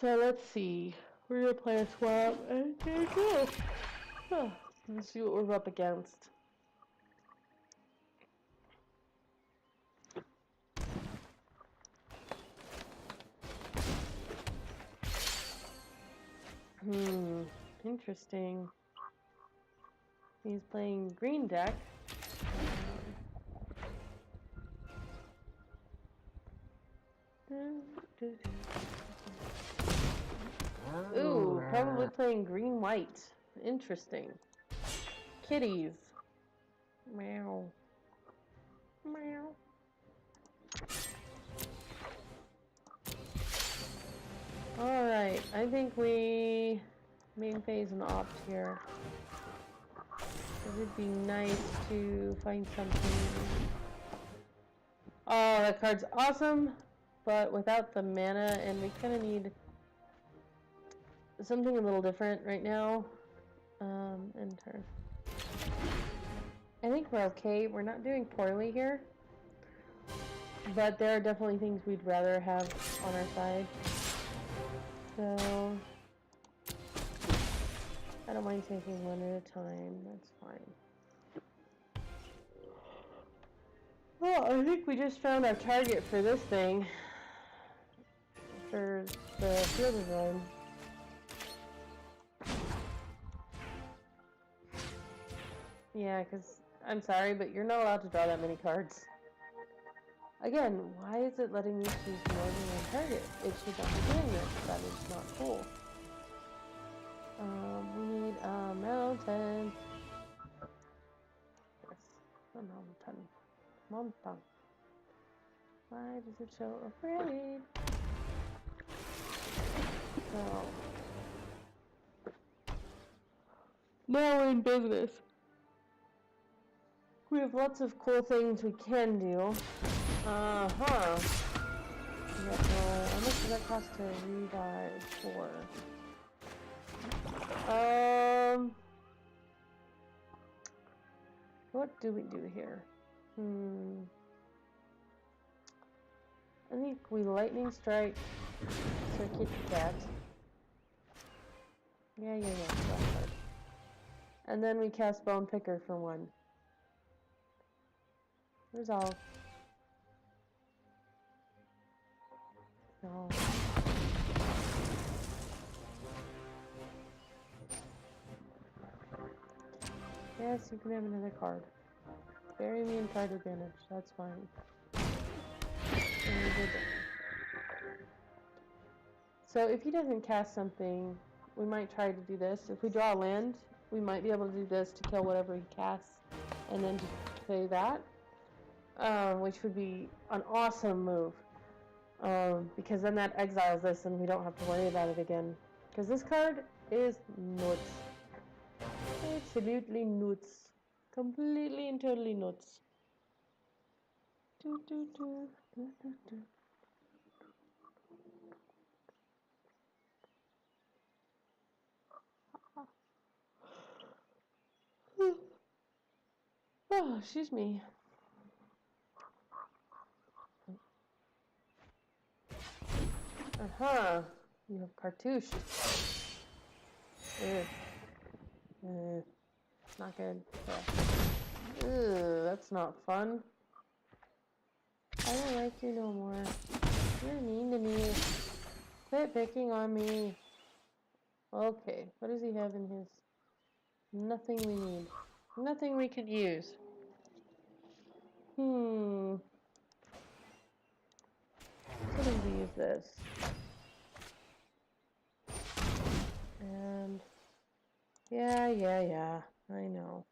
let's see. We're gonna play a swap. Okay, cool. Huh. Let's see what we're up against. Interesting. He's playing green deck. Ooh, probably playing green-white. Interesting. Kitties. Meow. Meow. Alright, I think we main phase and opt here. It would be nice to find something. Oh, that card's awesome, but without the mana, and we kind of need something a little different right now. Enter. I think we're okay. We're not doing poorly here, but there are definitely things we'd rather have on our side. So I don't mind taking one at a time. That's fine. Well, I think we just found our target for this thing. For the field design. Yeah, because I'm sorry, but you're not allowed to draw that many cards. Again, why is it letting me choose more than one target? It should not be doing this. That is not cool. We need a mountain. Yes, a mountain. Mountain. Why does it show afraid? So, now we're in business. We have lots of cool things we can do. How much does that cost to revive for? What do we do here? I think we lightning strike Sir Kitty Cat. Yeah. And then we cast Bone Picker for 1. Resolve. No. Yes, you can have another card. Bury me in card advantage. That's fine. So if he doesn't cast something, we might try to do this. If we draw a land, we might be able to do this to kill whatever he casts, and then just play that, which would be an awesome move. Because then that exiles this and we don't have to worry about it again. Because this card is nuts. Absolutely nuts. Completely and totally nuts. Oh, excuse me. You have cartouche. Not good. That's not fun. I don't like you no more. You're mean to me. Quit picking on me. Okay, what does he have in his? Nothing we need. Nothing we could use. So we use this. And yeah, I know.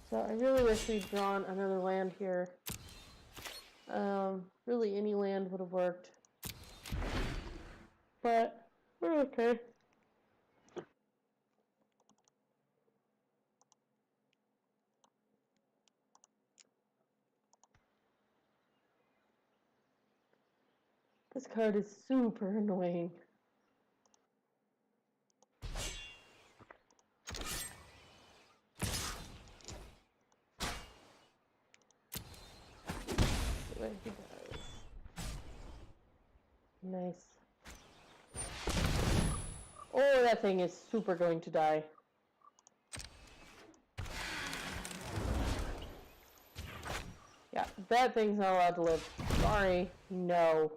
So I really wish we'd drawn another land here. Really any land would have worked. But we're okay. This card is super annoying. What he does. Nice. Oh, that thing is super going to die. Yeah, that thing's not allowed to live. Sorry. No.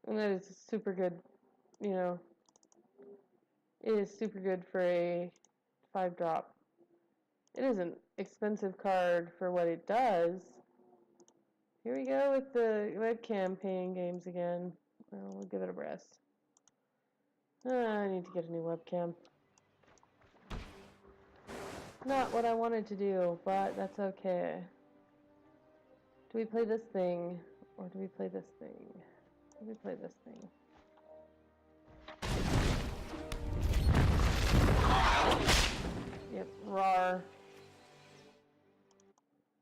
And that is super good, you know. It is super good for a 5-drop. It is an expensive card for what it does. Here we go with the webcam paying games again. Well, we'll give it a rest. I need to get a new webcam. Not what I wanted to do, but that's okay. Do we play this thing? Or do we play this thing? Do we play this thing? Yep, rawr.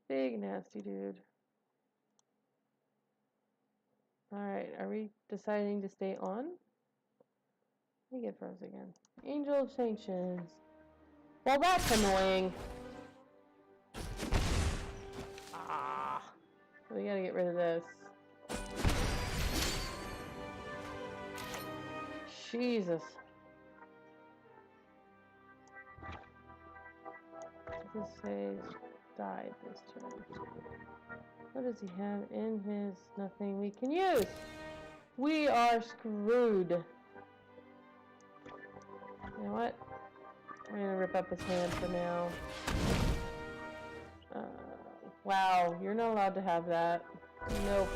Big nasty dude. Alright, are we deciding to stay on? Let me get froze again. Angel of Sanctions. Well, that's annoying. Ah. We gotta get rid of this. Jesus. This sage died this turn. What does he have in his nothing we can use? We are screwed. You know what? I'm gonna rip up his hand for now. Wow, you're not allowed to have that. Nope.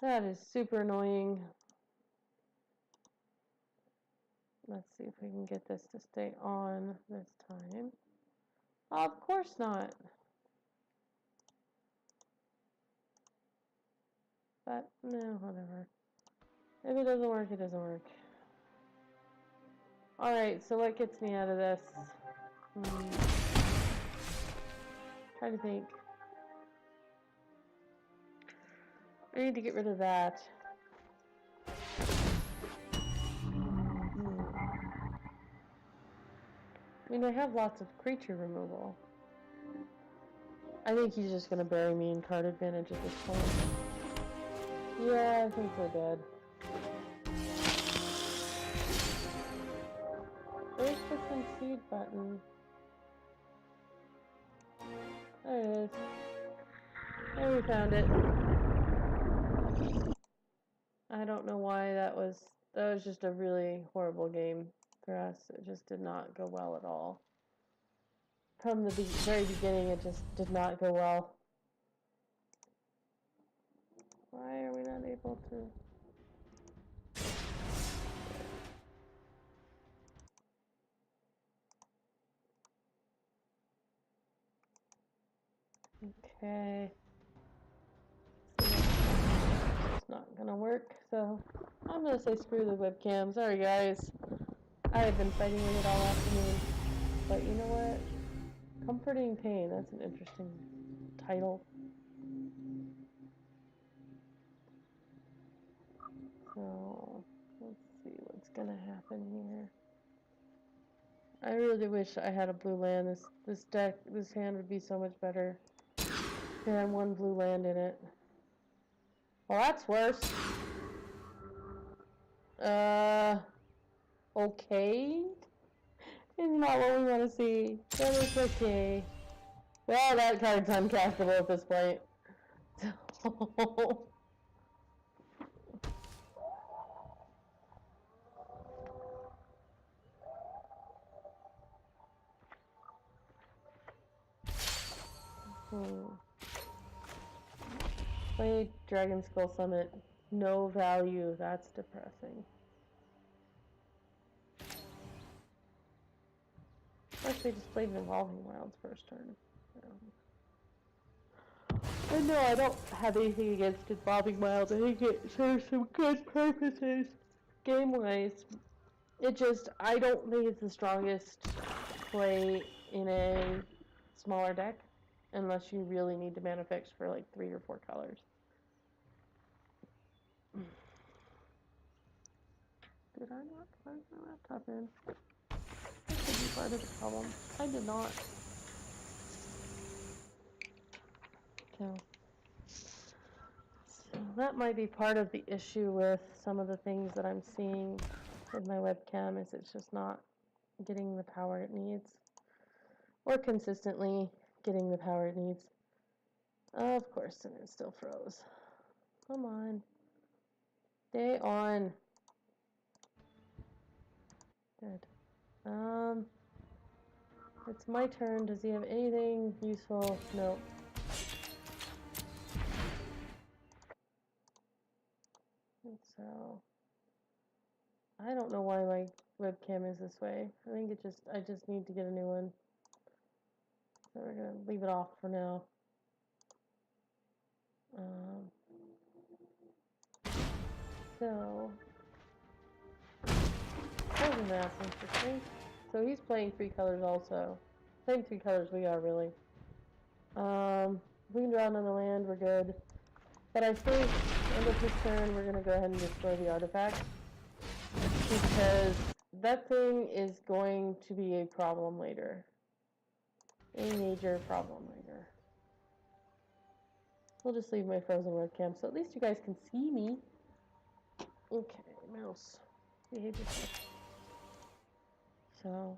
That is super annoying. Let's see if we can get this to stay on this time. Of course not. But, no, whatever. If it doesn't work, it doesn't work. Alright, so what gets me out of this? Trying to think. I need to get rid of that. I mean, I have lots of creature removal. I think he's just gonna bury me in card advantage at this point. Yeah, I think we're dead. Where's the concede button? There it is. There, we found it. I don't know why that was just a really horrible game for us. It just did not go well at all. From the very beginning, it just did not go well. Why are we not able to? Okay. It's not gonna work, so I'm gonna say screw the webcam. Sorry guys. I have been fighting with it all afternoon. But you know what? Comforting Pain, that's an interesting title. So let's see what's gonna happen here. I really wish I had a blue land. This hand would be so much better. It had one blue land in it. Well, that's worse. Okay. It's not what we want to see, but it's okay. Well, that card's uncastable at this point. Play Dragon Skull Summit. No value. That's depressing. Unless they just played Evolving Wilds first turn. And no, I don't have anything against Evolving Wilds. I think it serves some good purposes game-wise. It just, I don't think it's the strongest play in a smaller deck unless you really need to mana fix for like 3 or 4 colors. Did I not plug my laptop in? That could be part of the problem. I did not. So that might be part of the issue with some of the things that I'm seeing with my webcam, is it's just not getting the power it needs. Or consistently getting the power it needs. Of course, and it still froze. Come on. Stay on. Good. It's my turn. Does he have anything useful? No. And so, I don't know why my webcam is this way. I think I just need to get a new one. So we're gonna leave it off for now. So, that's interesting. So he's playing 3 colors also. Same 3 colors we are, really. We can draw another land, we're good. But I think, end of his turn, we're gonna go ahead and destroy the artifact. Because that thing is going to be a problem later. A major problem later. We'll just leave my frozen webcam so at least you guys can see me. Okay, mouse. Behave yourself. So.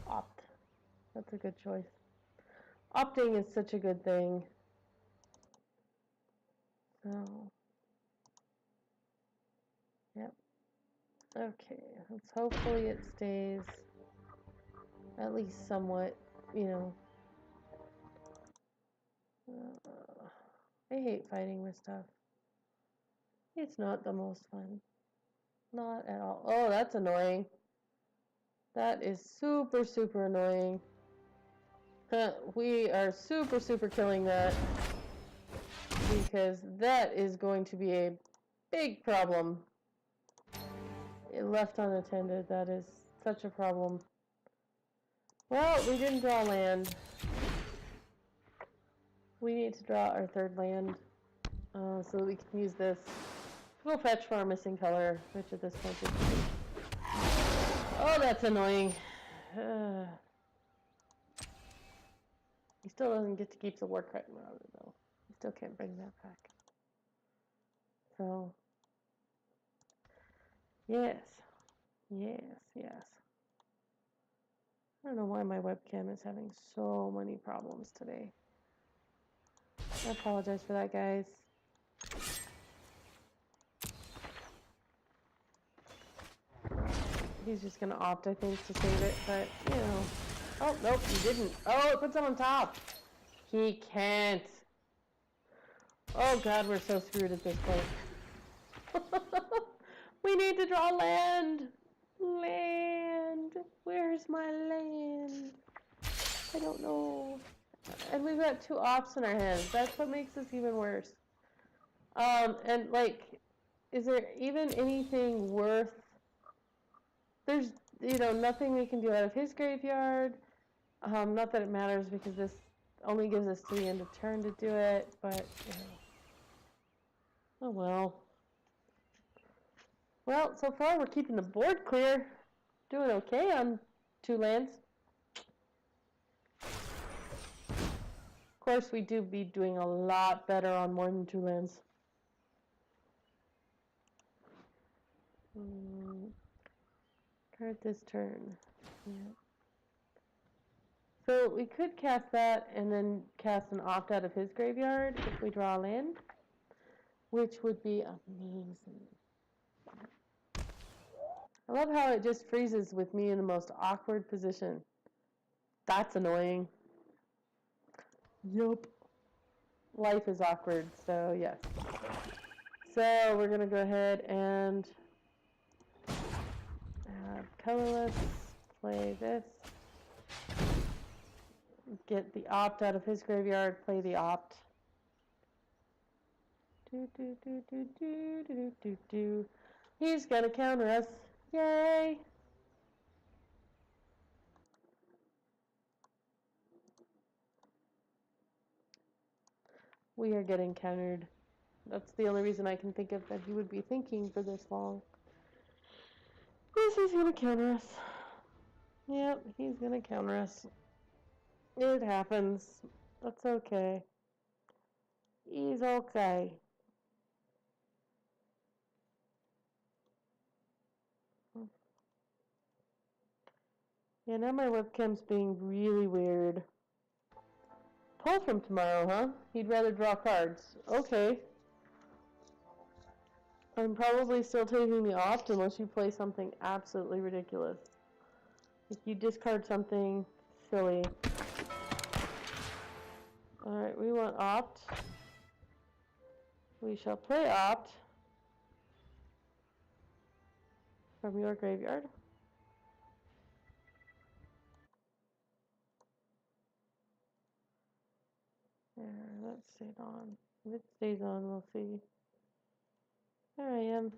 Opt. That's a good choice. Opting is such a good thing. So. Yep. Okay, let's hopefully it stays at least somewhat, you know. I hate fighting with stuff. It's not the most fun. Not at all. Oh, that's annoying. That is super, super annoying. We are super, super killing that. Because that is going to be a big problem. It left unattended. That is such a problem. Well, we didn't draw land. We need to draw our 3rd land. So that we can use this. We'll fetch for our missing color, which at this point is... Oh, that's annoying. He still doesn't get to keep the Warcry Marauder, though. He still can't bring that back. So... Yes. Yes, yes. I don't know why my webcam is having so many problems today. I apologize for that, guys. He's just gonna opt, I think, to save it, but, you know. Oh, nope, he didn't. Oh, it puts him on top. He can't. Oh, God, we're so screwed at this point. We need to draw land. Land. Where's my land? I don't know. And we've got 2 opts in our hands. That's what makes this even worse. And, like, is there even anything worth... There's, you know, nothing we can do out of his graveyard. Not that it matters because this only gives us to the end of turn to do it, but, you know. Oh well. Well, so far we're keeping the board clear. Doing okay on 2 lands. Of course, we do be doing a lot better on more than 2 lands. Card this turn. Yeah. So we could cast that and then cast an opt out of his graveyard if we draw a land, which would be amazing. I love how it just freezes with me in the most awkward position. That's annoying. Yup. Life is awkward, so yes. So we're going to go ahead and colorless, play this. Get the opt out of his graveyard, play the opt. Do, do, do, do, do, do, do, do. He's going to counter us. Yay! We are getting countered. That's the only reason I can think of that he would be thinking for this long. He's going to counter us. Yep, he's going to counter us. It happens. That's okay. He's okay. Yeah, now my webcam's being really weird. Pull from tomorrow, huh? He'd rather draw cards. Okay. I'm probably still taking the opt unless you play something absolutely ridiculous. If you discard something silly. Alright, we want opt. We shall play opt from your graveyard. There, that stayed on. If it stays on, we'll see. There I am.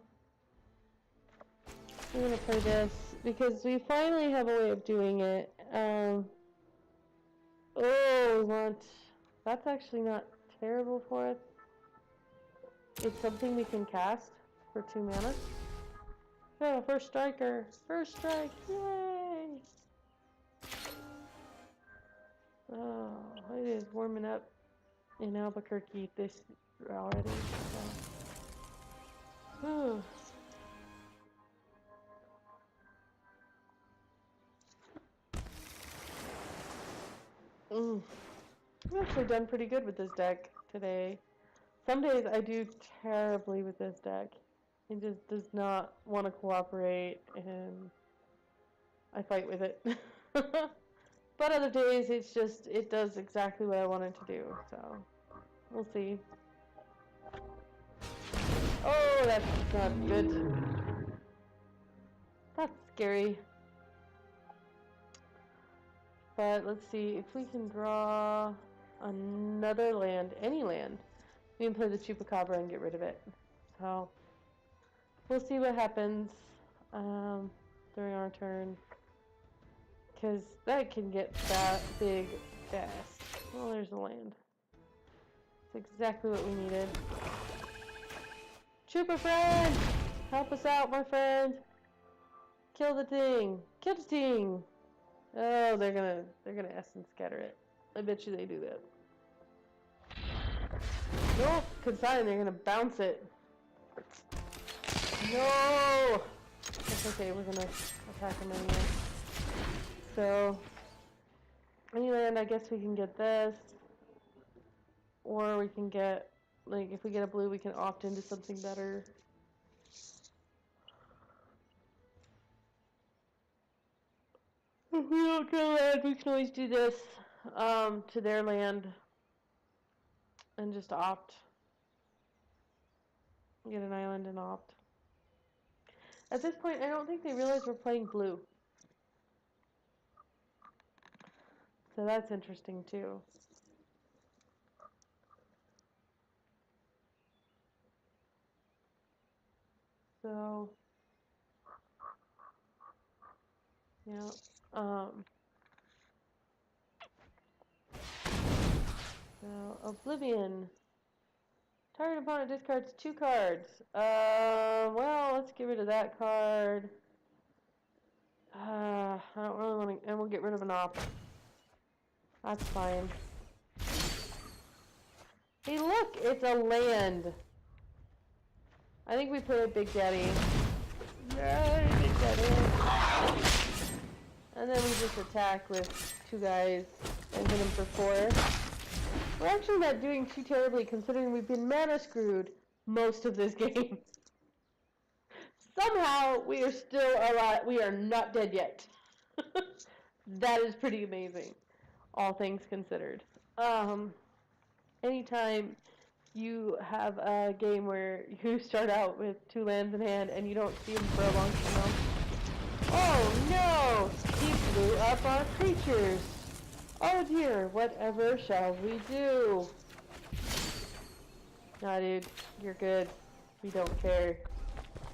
We're gonna play this because we finally have a way of doing it. Oh, we want... That's actually not terrible for us. It's something we can cast for 2 mana. Oh, first striker! First strike! Yay! Oh, it is warming up in Albuquerque this already. So. I've actually done pretty good with this deck today. Some days I do terribly with this deck. It just does not want to cooperate, and I fight with it. But other days it's just, it does exactly what I want it to do, so we'll see. Oh, that's not good. That's scary. But let's see, if we can draw another land, any land, we can play the Chupacabra and get rid of it. So, we'll see what happens during our turn. Because that can get that big fast. Well, there's the land. It's exactly what we needed. Chupa friend! Help us out, my friend! Kill the thing! Kill the thing! Oh, they're gonna essence scatter it. I bet you they do that. Nope, consign, they're gonna bounce it. No! That's okay, we're gonna attack them anyway. So, any land, I guess we can get this. Or we can get, like, if we get a blue, we can opt into something better. If we don't kill land, we can always do this to their land and just opt. Get an island and opt. At this point, I don't think they realize we're playing blue. So that's interesting too. So, yeah. So, Oblivion. Target opponent discards 2 cards. Well, let's get rid of that card. I don't really want to, and we'll get rid of an op. That's fine. Hey, look, it's a land. I think we play Big Daddy. Yay, Big Daddy. And then we just attack with 2 guys and hit him for 4. We're actually not doing too terribly considering we've been mana screwed most of this game. Somehow we are still alive. We are not dead yet. That is pretty amazing, all things considered. Anytime you have a game where you start out with 2 lands in hand and you don't see them for a long time. Oh no! He blew up our creatures! Oh dear, whatever shall we do? Nah, dude, you're good. We don't care.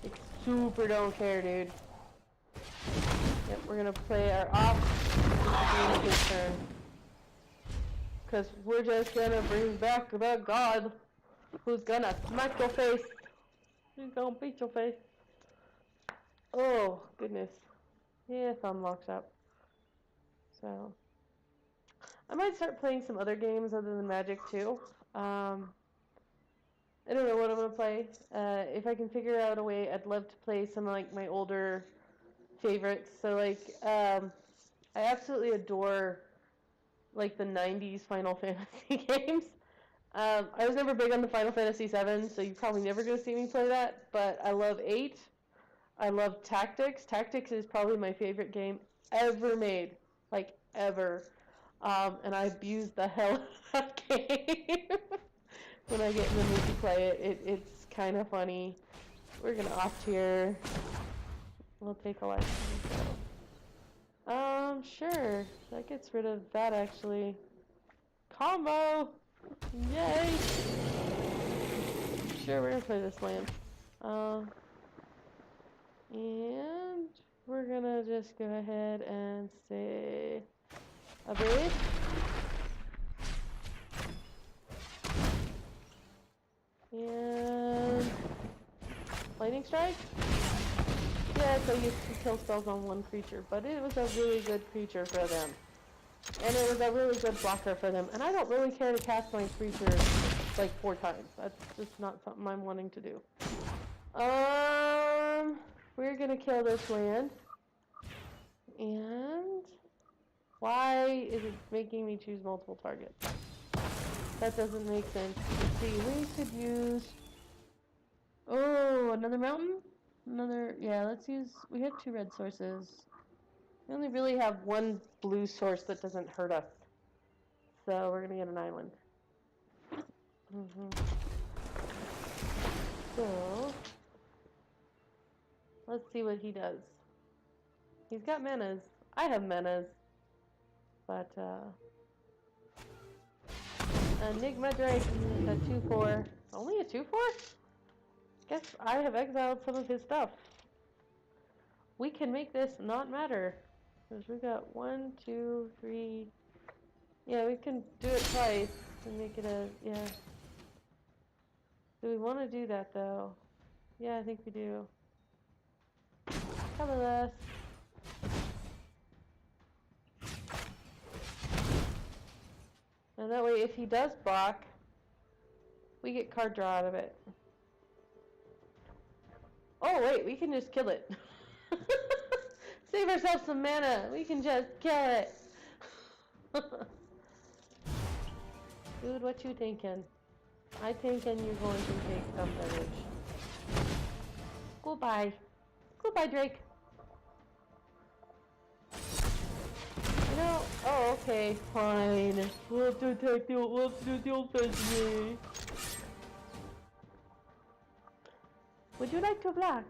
We super don't care, dude. Yep, we're gonna play our off his turn. Because we're just gonna bring back the god who's gonna smack your face. Who's gonna beat your face. Oh, goodness. Yeah, thumb locks up. So, I might start playing some other games other than Magic too. I don't know what I'm gonna play. If I can figure out a way, I'd love to play some like my older favorites. So like, I absolutely adore like the '90s Final Fantasy games. I was never big on the Final Fantasy VII, so you're probably never gonna see me play that. But I love 8. I love Tactics. Tactics is probably my favorite game ever made, like ever. And I abuse the hell out of that game. When I get in the mood to play it, it's kind of funny. We're gonna off tier. We'll take a life. Sure. That gets rid of that actually. Combo! Yay! Sure, we're gonna play this land. And we're gonna just go ahead and say a base. And lightning strike? Yeah, so you can kill spells on one creature, but it was a really good creature for them. And it was a really good blocker for them. And I don't really care to cast my creature like 4 times. That's just not something I'm wanting to do. We're gonna kill this land. And why is it making me choose multiple targets? That doesn't make sense. Let's see, we could use... Oh, another mountain? Yeah, let's use... We have 2 red sources. We only really have 1 blue source that doesn't hurt us. So we're gonna get an island. So... let's see what he does. He's got manas. I have manas. But, Enigma Drake, a 2/4. Only a 2/4? Guess I have exiled some of his stuff. We can make this not matter. Because we got 1, 2, 3. Yeah, we can do it twice and make it a, yeah. Do we want to do that though? Yeah, I think we do. Colorless. And that way, if he does block, we get card draw out of it. Oh wait, we can just kill it. Save ourselves some mana. We can just kill it. Dude, what you thinking? I thinking you're going to take some damage. Goodbye. Goodbye, Drake. You know, oh, okay, fine. Let's do the offensive. Would you like to block?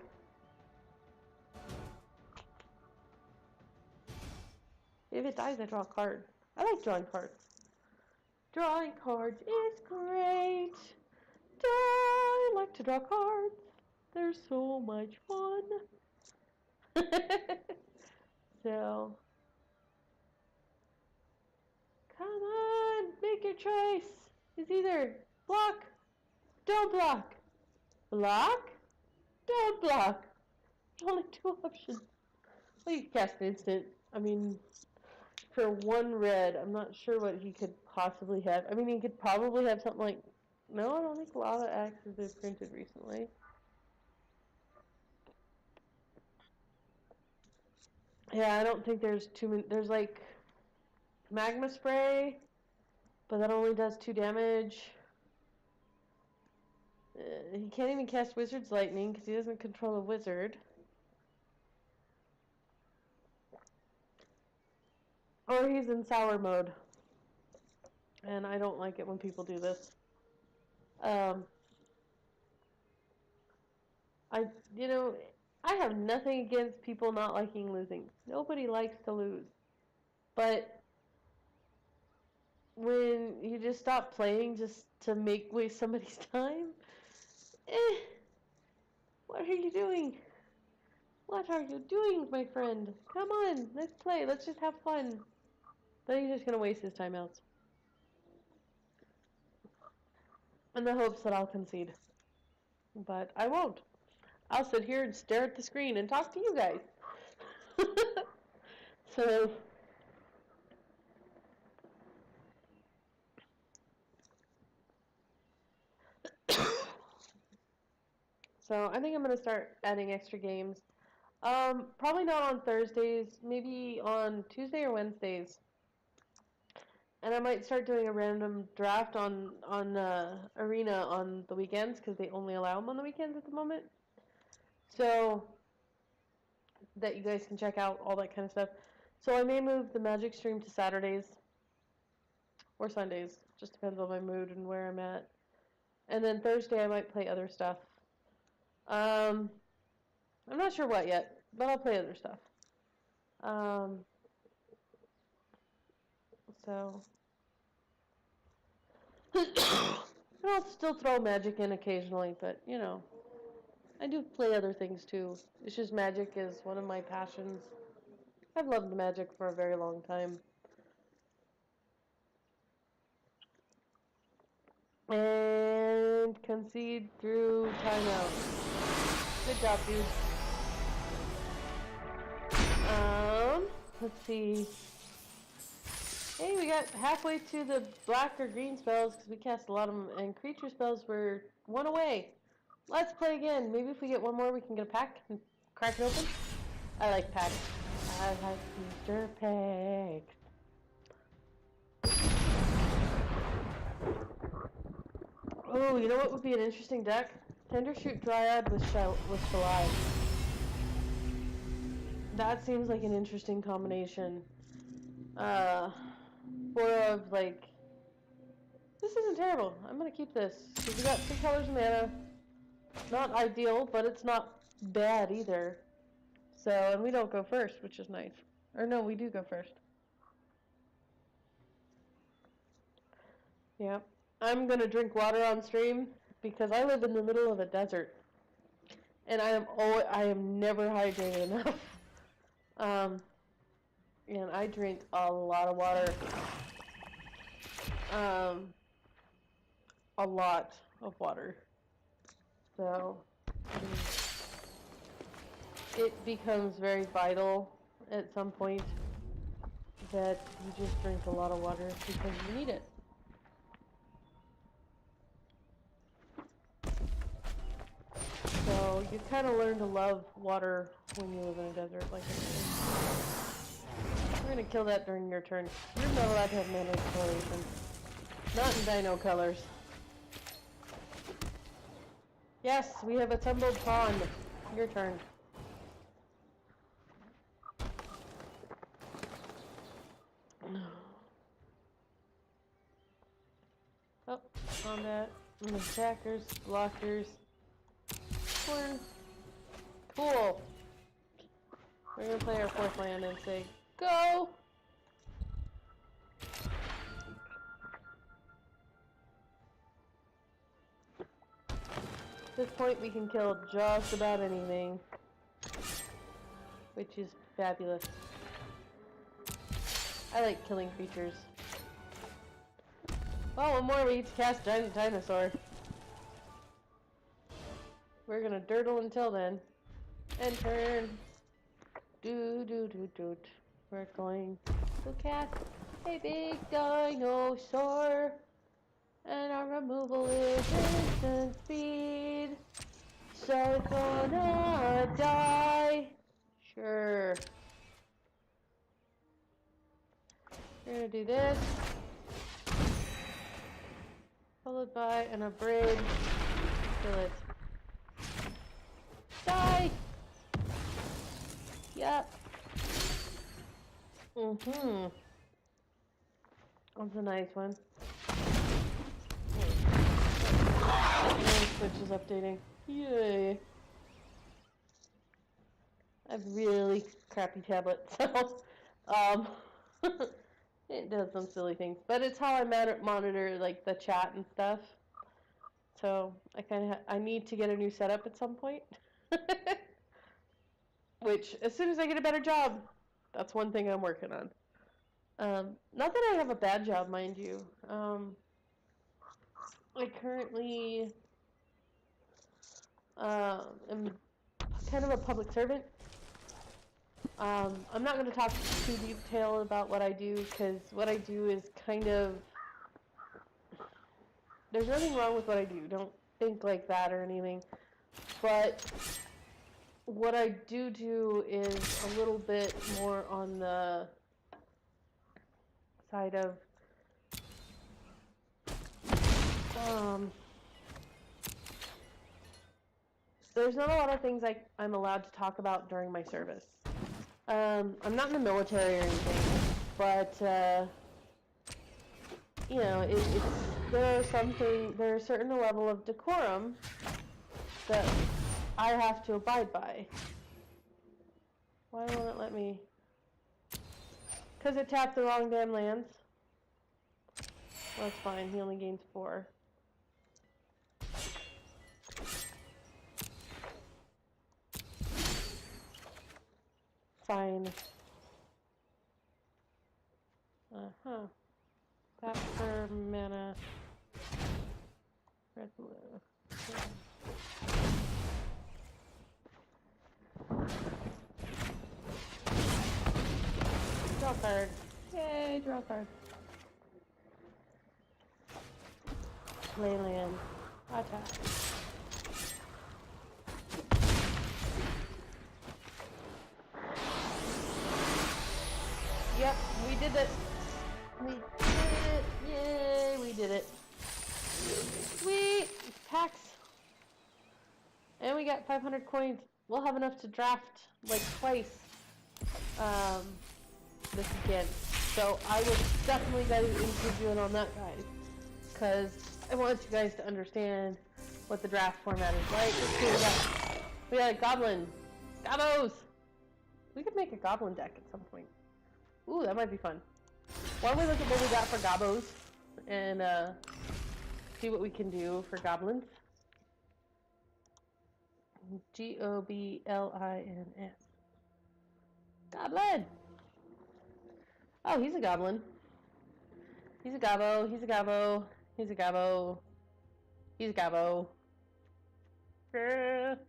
If it dies, I draw a card. I like drawing cards. Drawing cards is great. I like to draw cards. They're so much fun. So, come on, make your choice. It's either block, don't block, block, don't block. There's only 2 options. Well, you can cast instant. I mean, for 1 red, I'm not sure what he could possibly have. I mean, he could probably have something like... No, I don't think Lava Axes have printed recently. Yeah, I don't think there's too many... There's like Magma Spray, but that only does 2 damage. He can't even cast Wizard's Lightning because he doesn't control a wizard. Or he's in sour mode. And I don't like it when people do this. I, you know, I have nothing against people not liking losing. Nobody likes to lose. But when you just stop playing just to waste somebody's time, what are you doing? What are you doing, my friend? Come on, let's play. Let's just have fun. Then he's just gonna waste his timeouts. In the hopes that I'll concede. But I won't. I'll sit here and stare at the screen and talk to you guys. So I think I'm gonna start adding extra games. Probably not on Thursdays, maybe on Tuesday or Wednesdays. And I might start doing a random draft on Arena on the weekends because they only allow them on the weekends at the moment. So that you guys can check out all that kind of stuff. So I may move the Magic stream to Saturdays or Sundays. Just depends on my mood and where I'm at. And then Thursday I might play other stuff. I'm not sure what yet, but I'll play other stuff. So and I'll still throw Magic in occasionally, but you know, I do play other things too. It's just Magic is one of my passions. I've loved Magic for a very long time. And concede through timeout. Good job, dude. Let's see. Hey, we got halfway to the black or green spells because we cast a lot of them, and creature spells were one away. Let's play again. Maybe if we get one more, we can get a pack and crack it open. I like packs. I like booster packs. Oh, you know what would be an interesting deck? Tendershoot Dryad with Shalai. That seems like an interesting combination. Like, this isn't terrible. I'm gonna keep this. Because we got 3 colors of mana. Not ideal, but it's not bad either. So, and we don't go first, which is nice. Or no, we do go first. Yep. I'm gonna drink water on stream because I live in the middle of a desert. And I am never hydrated enough. And I drink a lot of water. A lot of water. So, it becomes very vital at some point that you just drink a lot of water because you need it. So, you kind of learn to love water when you live in a desert like this. We're gonna kill that during your turn. You're not allowed to have mana exploration. Not in dino colors. Yes, we have a tumbled pond. Your turn. Oh, combat. Attackers, blockers. Corn. Cool. We're gonna play our 4th land and say, go! At this point, we can kill just about anything, which is fabulous. I like killing creatures. Well, one more we get to cast Giant Dinosaur. We're gonna dirtle until then. And turn. Do. We're going to cast a big dinosaur. And our removal is instant speed. So it's gonna die. Sure. We're gonna do this. Followed by an abridge. Kill it. Die! Yep. Mm-hmm. That's a nice one. And Switch is updating. Yay. I have really crappy tablet, so it does some silly things. But it's how I monitor like the chat and stuff. So I need to get a new setup at some point. Which, as soon as I get a better job, that's one thing I'm working on. Not that I have a bad job, mind you. I currently am kind of a public servant. I'm not going to talk too detail about what I do, because what I do is kind of... There's nothing wrong with what I do. Don't think like that or anything. But what I do is a little bit more on the side of there's not a lot of things I'm allowed to talk about during my service. I'm not in the military or anything, but you know, there's a certain level of decorum that I have to abide by. Why won't it let me? Because it tapped the wrong damn lands. Well, that's fine. He only gains 4. Fine. Uh-huh. Tap for mana. Red, blue. Okay. Draw card. Yay, draw card. Play land. Attack. Yep, we did it. We did it. Yay, we did it. Sweet. Tax. And we got 500 coins. We'll have enough to draft like twice this weekend. So I will definitely get into you on that, guys. Because I want you guys to understand what the draft format is like. Let's see, we got a goblin. Gobos! We could make a goblin deck at some point. Ooh, that might be fun. Why don't we look at what we got for gobos and see what we can do for goblins. Goblins. Goblin! Oh, he's a goblin. He's a gobbo, he's a gobbo, he's a gobbo, he's a gobbo. A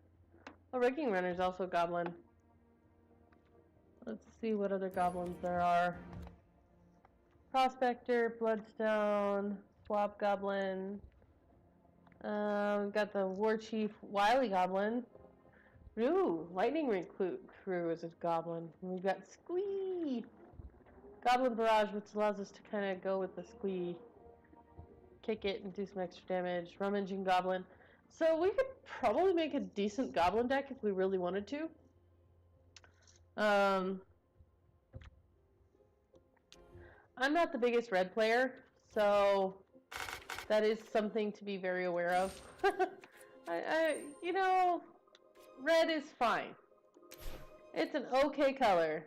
Wrecking Runner's also a goblin. Let's see what other goblins there are. Prospector, Bloodstone, Swap Goblin. We've got the War Chief, Wily Goblin. Ooh, Lightning Ring Crew is a goblin. And we've got Squee! Goblin Barrage, which allows us to kind of go with the Squee. Kick it and do some extra damage. Rummaging Goblin. So we could probably make a decent goblin deck if we really wanted to. I'm not the biggest red player, so that is something to be very aware of. You know, red is fine. It's an okay color,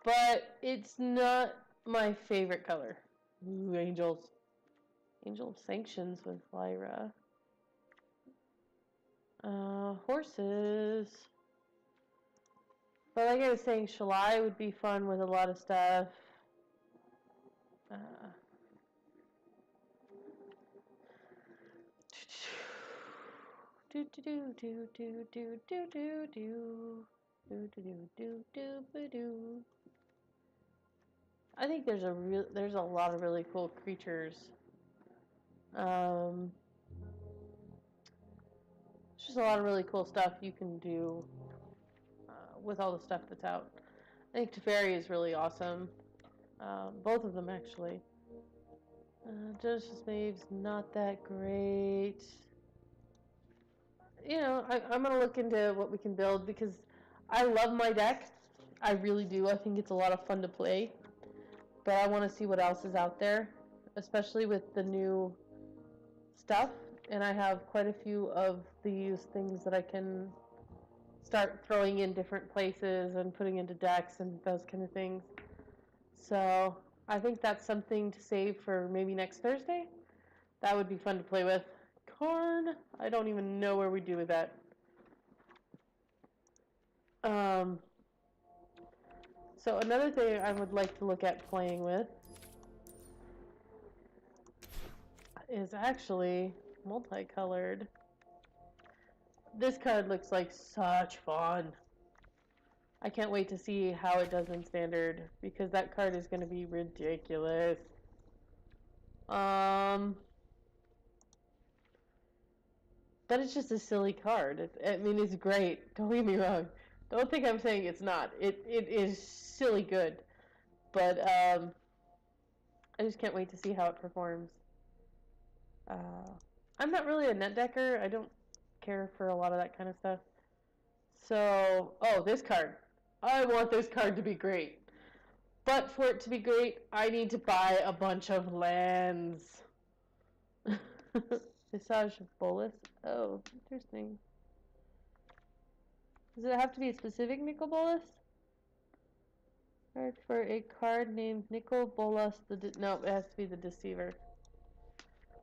but it's not my favorite color. Ooh, angels. Angel Sanctions with Lyra. Horses. But like I was saying, Shalai would be fun with a lot of stuff. I think there's a lot of really cool creatures. Just a lot of really cool stuff you can do with all the stuff that's out. I think Teferi is really awesome. Both of them, actually. Genesis Maeve's not that great. you know, I'm going to look into what we can build because I love my deck. I really do. I think it's a lot of fun to play. But I want to see what else is out there, especially with the new stuff. And I have quite a few of these things that I can start throwing in different places and putting into decks and those kind of things. So I think that's something to save for maybe next Thursday. That would be fun to play with. Corn, I don't even know where we do with that. So another thing I would like to look at playing with is actually multicolored. This card looks like such fun. I can't wait to see how it does in Standard, because that card is going to be ridiculous. But it's just a silly card. I mean, it's great. Don't get me wrong. Don't think I'm saying it's not. It is silly good. But I just can't wait to see how it performs. I'm not really a net decker. I don't care for a lot of that kind of stuff. So, oh, this card. I want this card to be great. But for it to be great, I need to buy a bunch of lands. Visage Bolus. Oh, interesting. Does it have to be a specific Nicol Bolas? For a card named Nicol Bolas. No, it has to be the Deceiver.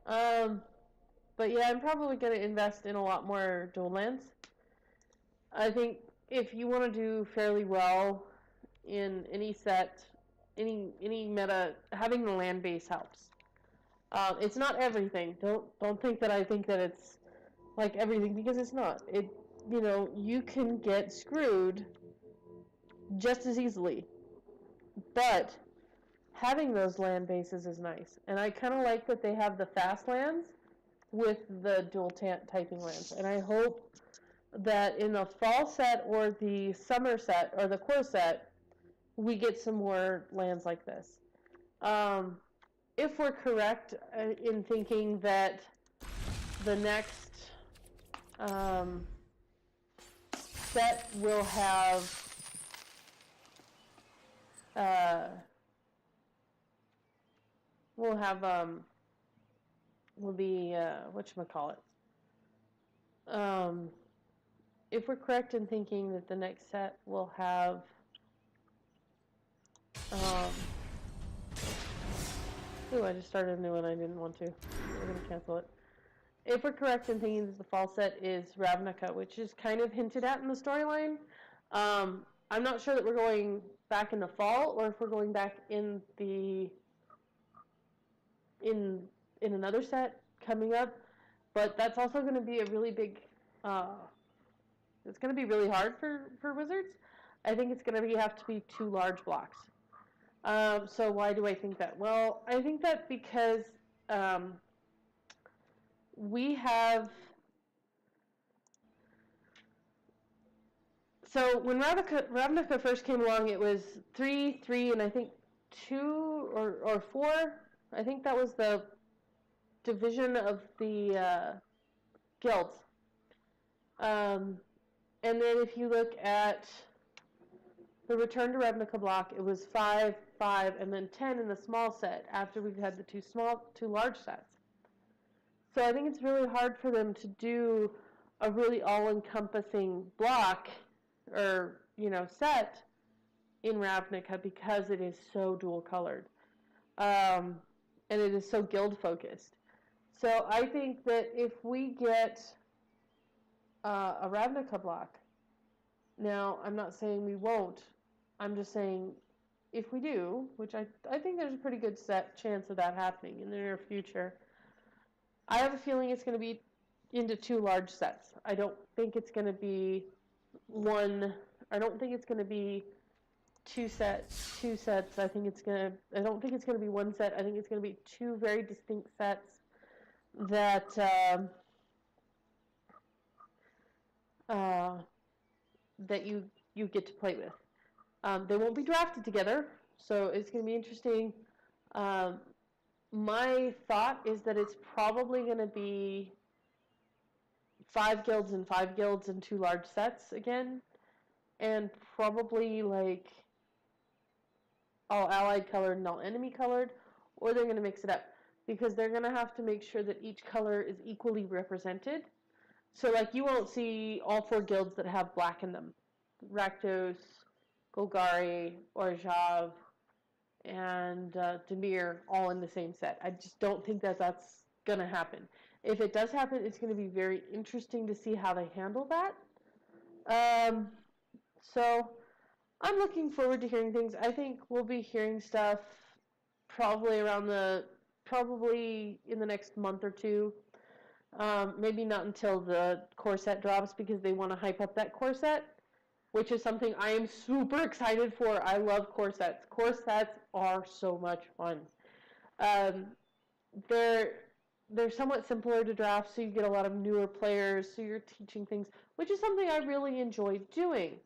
But yeah, I'm probably going to invest in a lot more dual lands. I think if you want to do fairly well in any set, any meta, having the land base helps. It's not everything. Don't think that I think that it's like everything, because it's not. You can get screwed just as easily. But having those land bases is nice. And I kind of like that they have the fast lands with the dual typing lands. And I hope that in the fall set or the summer set or the core set, we get some more lands like this. If we're correct in thinking that the next set will have will be whatchamacallit. If we're correct in thinking that the next set will have I just started a new one. I didn't want to. We're going to cancel it. If we're correct in thinking that the fall set is Ravnica, which is kind of hinted at in the storyline, I'm not sure that we're going back in the fall or if we're going back in another set coming up. But that's also going to be a really big. It's going to be really hard for Wizards. I think it's going to have to be 2 large blocks. So why do I think that? Well, I think that because we have... So when Ravnica first came along, it was 3, and I think 2 or 4. I think that was the division of the guilds. And then if you look at the Return to Ravnica block, it was 5, and then 10 in the small set after we've had the 2 large sets. So I think it's really hard for them to do a really all-encompassing block or, set in Ravnica because it is so dual-colored. And it is so guild-focused. So I think that if we get a Ravnica block, now I'm not saying we won't, I'm just saying if we do, which I think there's a pretty good chance of that happening in the near future, I have a feeling it's going to be into 2 large sets. I don't think it's going to be I don't think it's going to be two sets. I don't think it's going to be one set. I think it's going to be 2 very distinct sets that that you get to play with. They won't be drafted together, so it's going to be interesting. My thought is that it's probably going to be 5 guilds and 5 guilds in 2 large sets again, and probably like all allied colored and all enemy colored, or they're going to mix it up because they're going to have to make sure that each color is equally represented. So like you won't see all 4 guilds that have black in them. Rakdos, Golgari, Orjav, and Demir all in the same set. I just don't think that that's going to happen. If it does happen, it's going to be very interesting to see how they handle that. So I'm looking forward to hearing things. I think we'll be hearing stuff probably in the next month or two. Maybe not until the core set drops because they want to hype up that core set, which is something I am super excited for. I love core sets. Core sets are so much fun. They're somewhat simpler to draft, so you get a lot of newer players, so you're teaching things, which is something I really enjoy doing.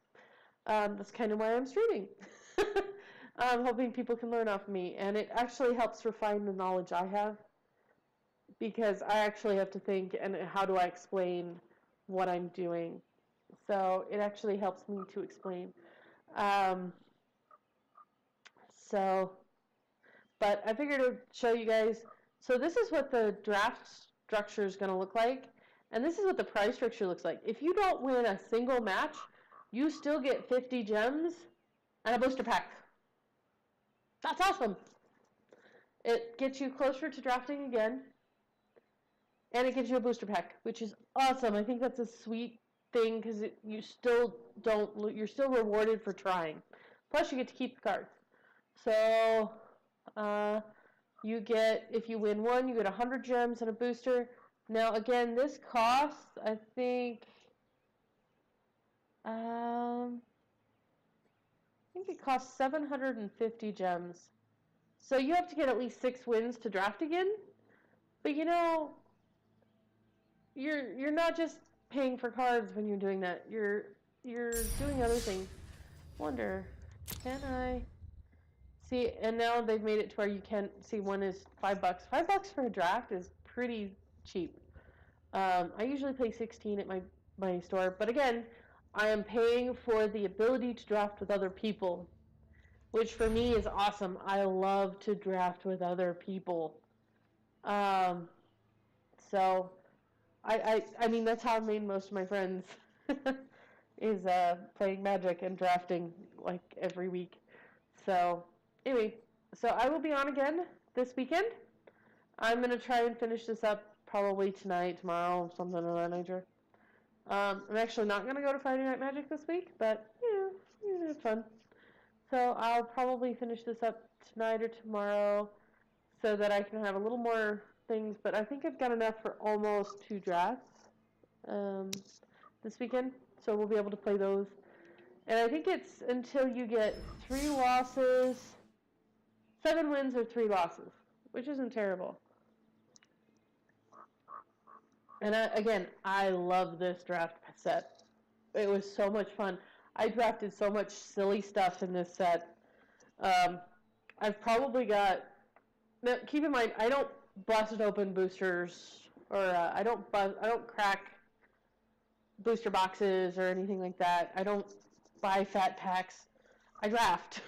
That's kind of why I'm streaming. I'm hoping people can learn off me, and it actually helps refine the knowledge I have, because I actually have to think, and how do I explain what I'm doing? So it actually helps me to explain. But I figured to show you guys. So this is what the draft structure is going to look like, and this is what the prize structure looks like. If you don't win a single match, you still get 50 gems and a booster pack. That's awesome. It gets you closer to drafting again, and it gives you a booster pack, which is awesome. I think that's a sweet thing because you're still rewarded for trying. Plus, you get to keep the cards. So you get, if you win one, you get 100 gems and a booster. Now, again, this costs, I think it costs 750 gems. So you have to get at least 6 wins to draft again. But you know, you're not just paying for cards when you're doing that. You're doing other things. Wonder, can I see? And now they've made it to where you can see one is $5. $5 for a draft is pretty cheap. I usually pay 16 at my store, but again, I am paying for the ability to draft with other people, which for me is awesome. I love to draft with other people. So I mean, that's how I made most of my friends is playing Magic and drafting like every week. So anyway, so I will be on again this weekend. I'm going to try and finish this up probably tonight, tomorrow, something of that nature. I'm actually not going to go to Friday Night Magic this week, but yeah, it's fun. So I'll probably finish this up tonight or tomorrow so that I can have a little more things, but I think I've got enough for almost 2 drafts this weekend, so we'll be able to play those. And I think it's until you get 3 losses, 7 wins or 3 losses, which isn't terrible. And I love this draft set. It was so much fun. I drafted so much silly stuff in this set. I've probably got. Now, keep in mind, I don't bust open boosters, or I don't crack booster boxes or anything like that. I don't buy fat packs. I draft.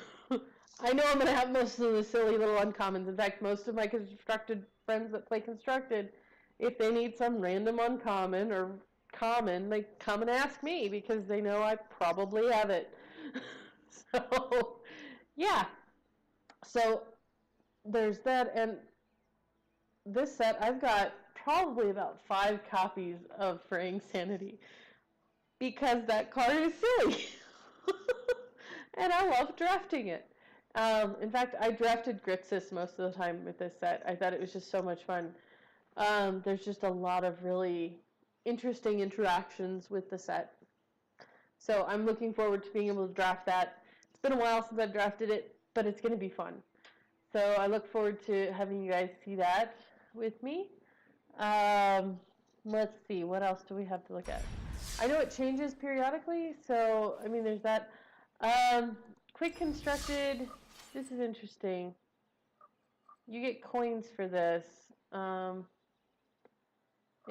I know I'm going to have most of the silly little uncommons. In fact, most of my constructed friends that play constructed, if they need some random uncommon or common, they come and ask me because they know I probably have it. So, yeah. So, there's that, and this set, I've got probably about 5 copies of Fraying Sanity because that card is silly. And I love drafting it. In fact, I drafted Grixis most of the time with this set. I thought it was just so much fun. There's just a lot of really interesting interactions with the set. So I'm looking forward to being able to draft that. It's been a while since I've drafted it, but it's going to be fun. So I look forward to having you guys see that with me. Let's see, what else do we have to look at? I know it changes periodically, so, I mean, there's that. Quick constructed, this is interesting. You get coins for this.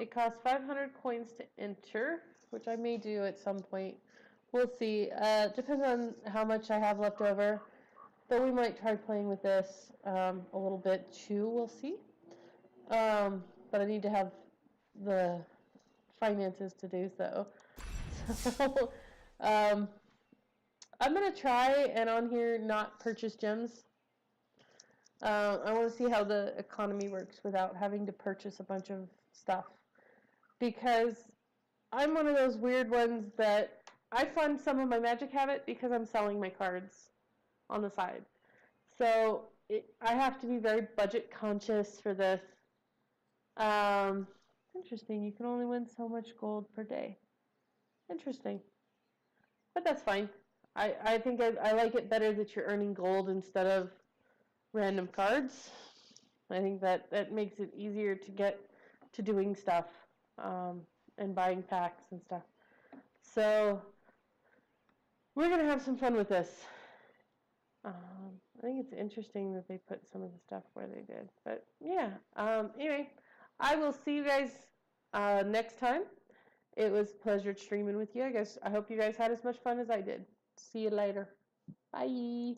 It costs 500 coins to enter, which I may do at some point. We'll see. Depends on how much I have left over. But we might try playing with this a little bit too. We'll see. But I need to have the finances to do so. So I'm going to try and on here not purchase gems. I want to see how the economy works without having to purchase a bunch of stuff. Because I'm one of those weird ones that I fund some of my magic habit because I'm selling my cards on the side. So I have to be very budget conscious for this. Interesting. You can only win so much gold per day. Interesting. But that's fine. I think I like it better that you're earning gold instead of random cards. I think that makes it easier to get to doing stuff and buying packs and stuff. So we're going to have some fun with this. I think it's interesting that they put some of the stuff where they did. But yeah, anyway, I will see you guys next time. It was a pleasure streaming with you. I hope you guys had as much fun as I did. See you later. Bye.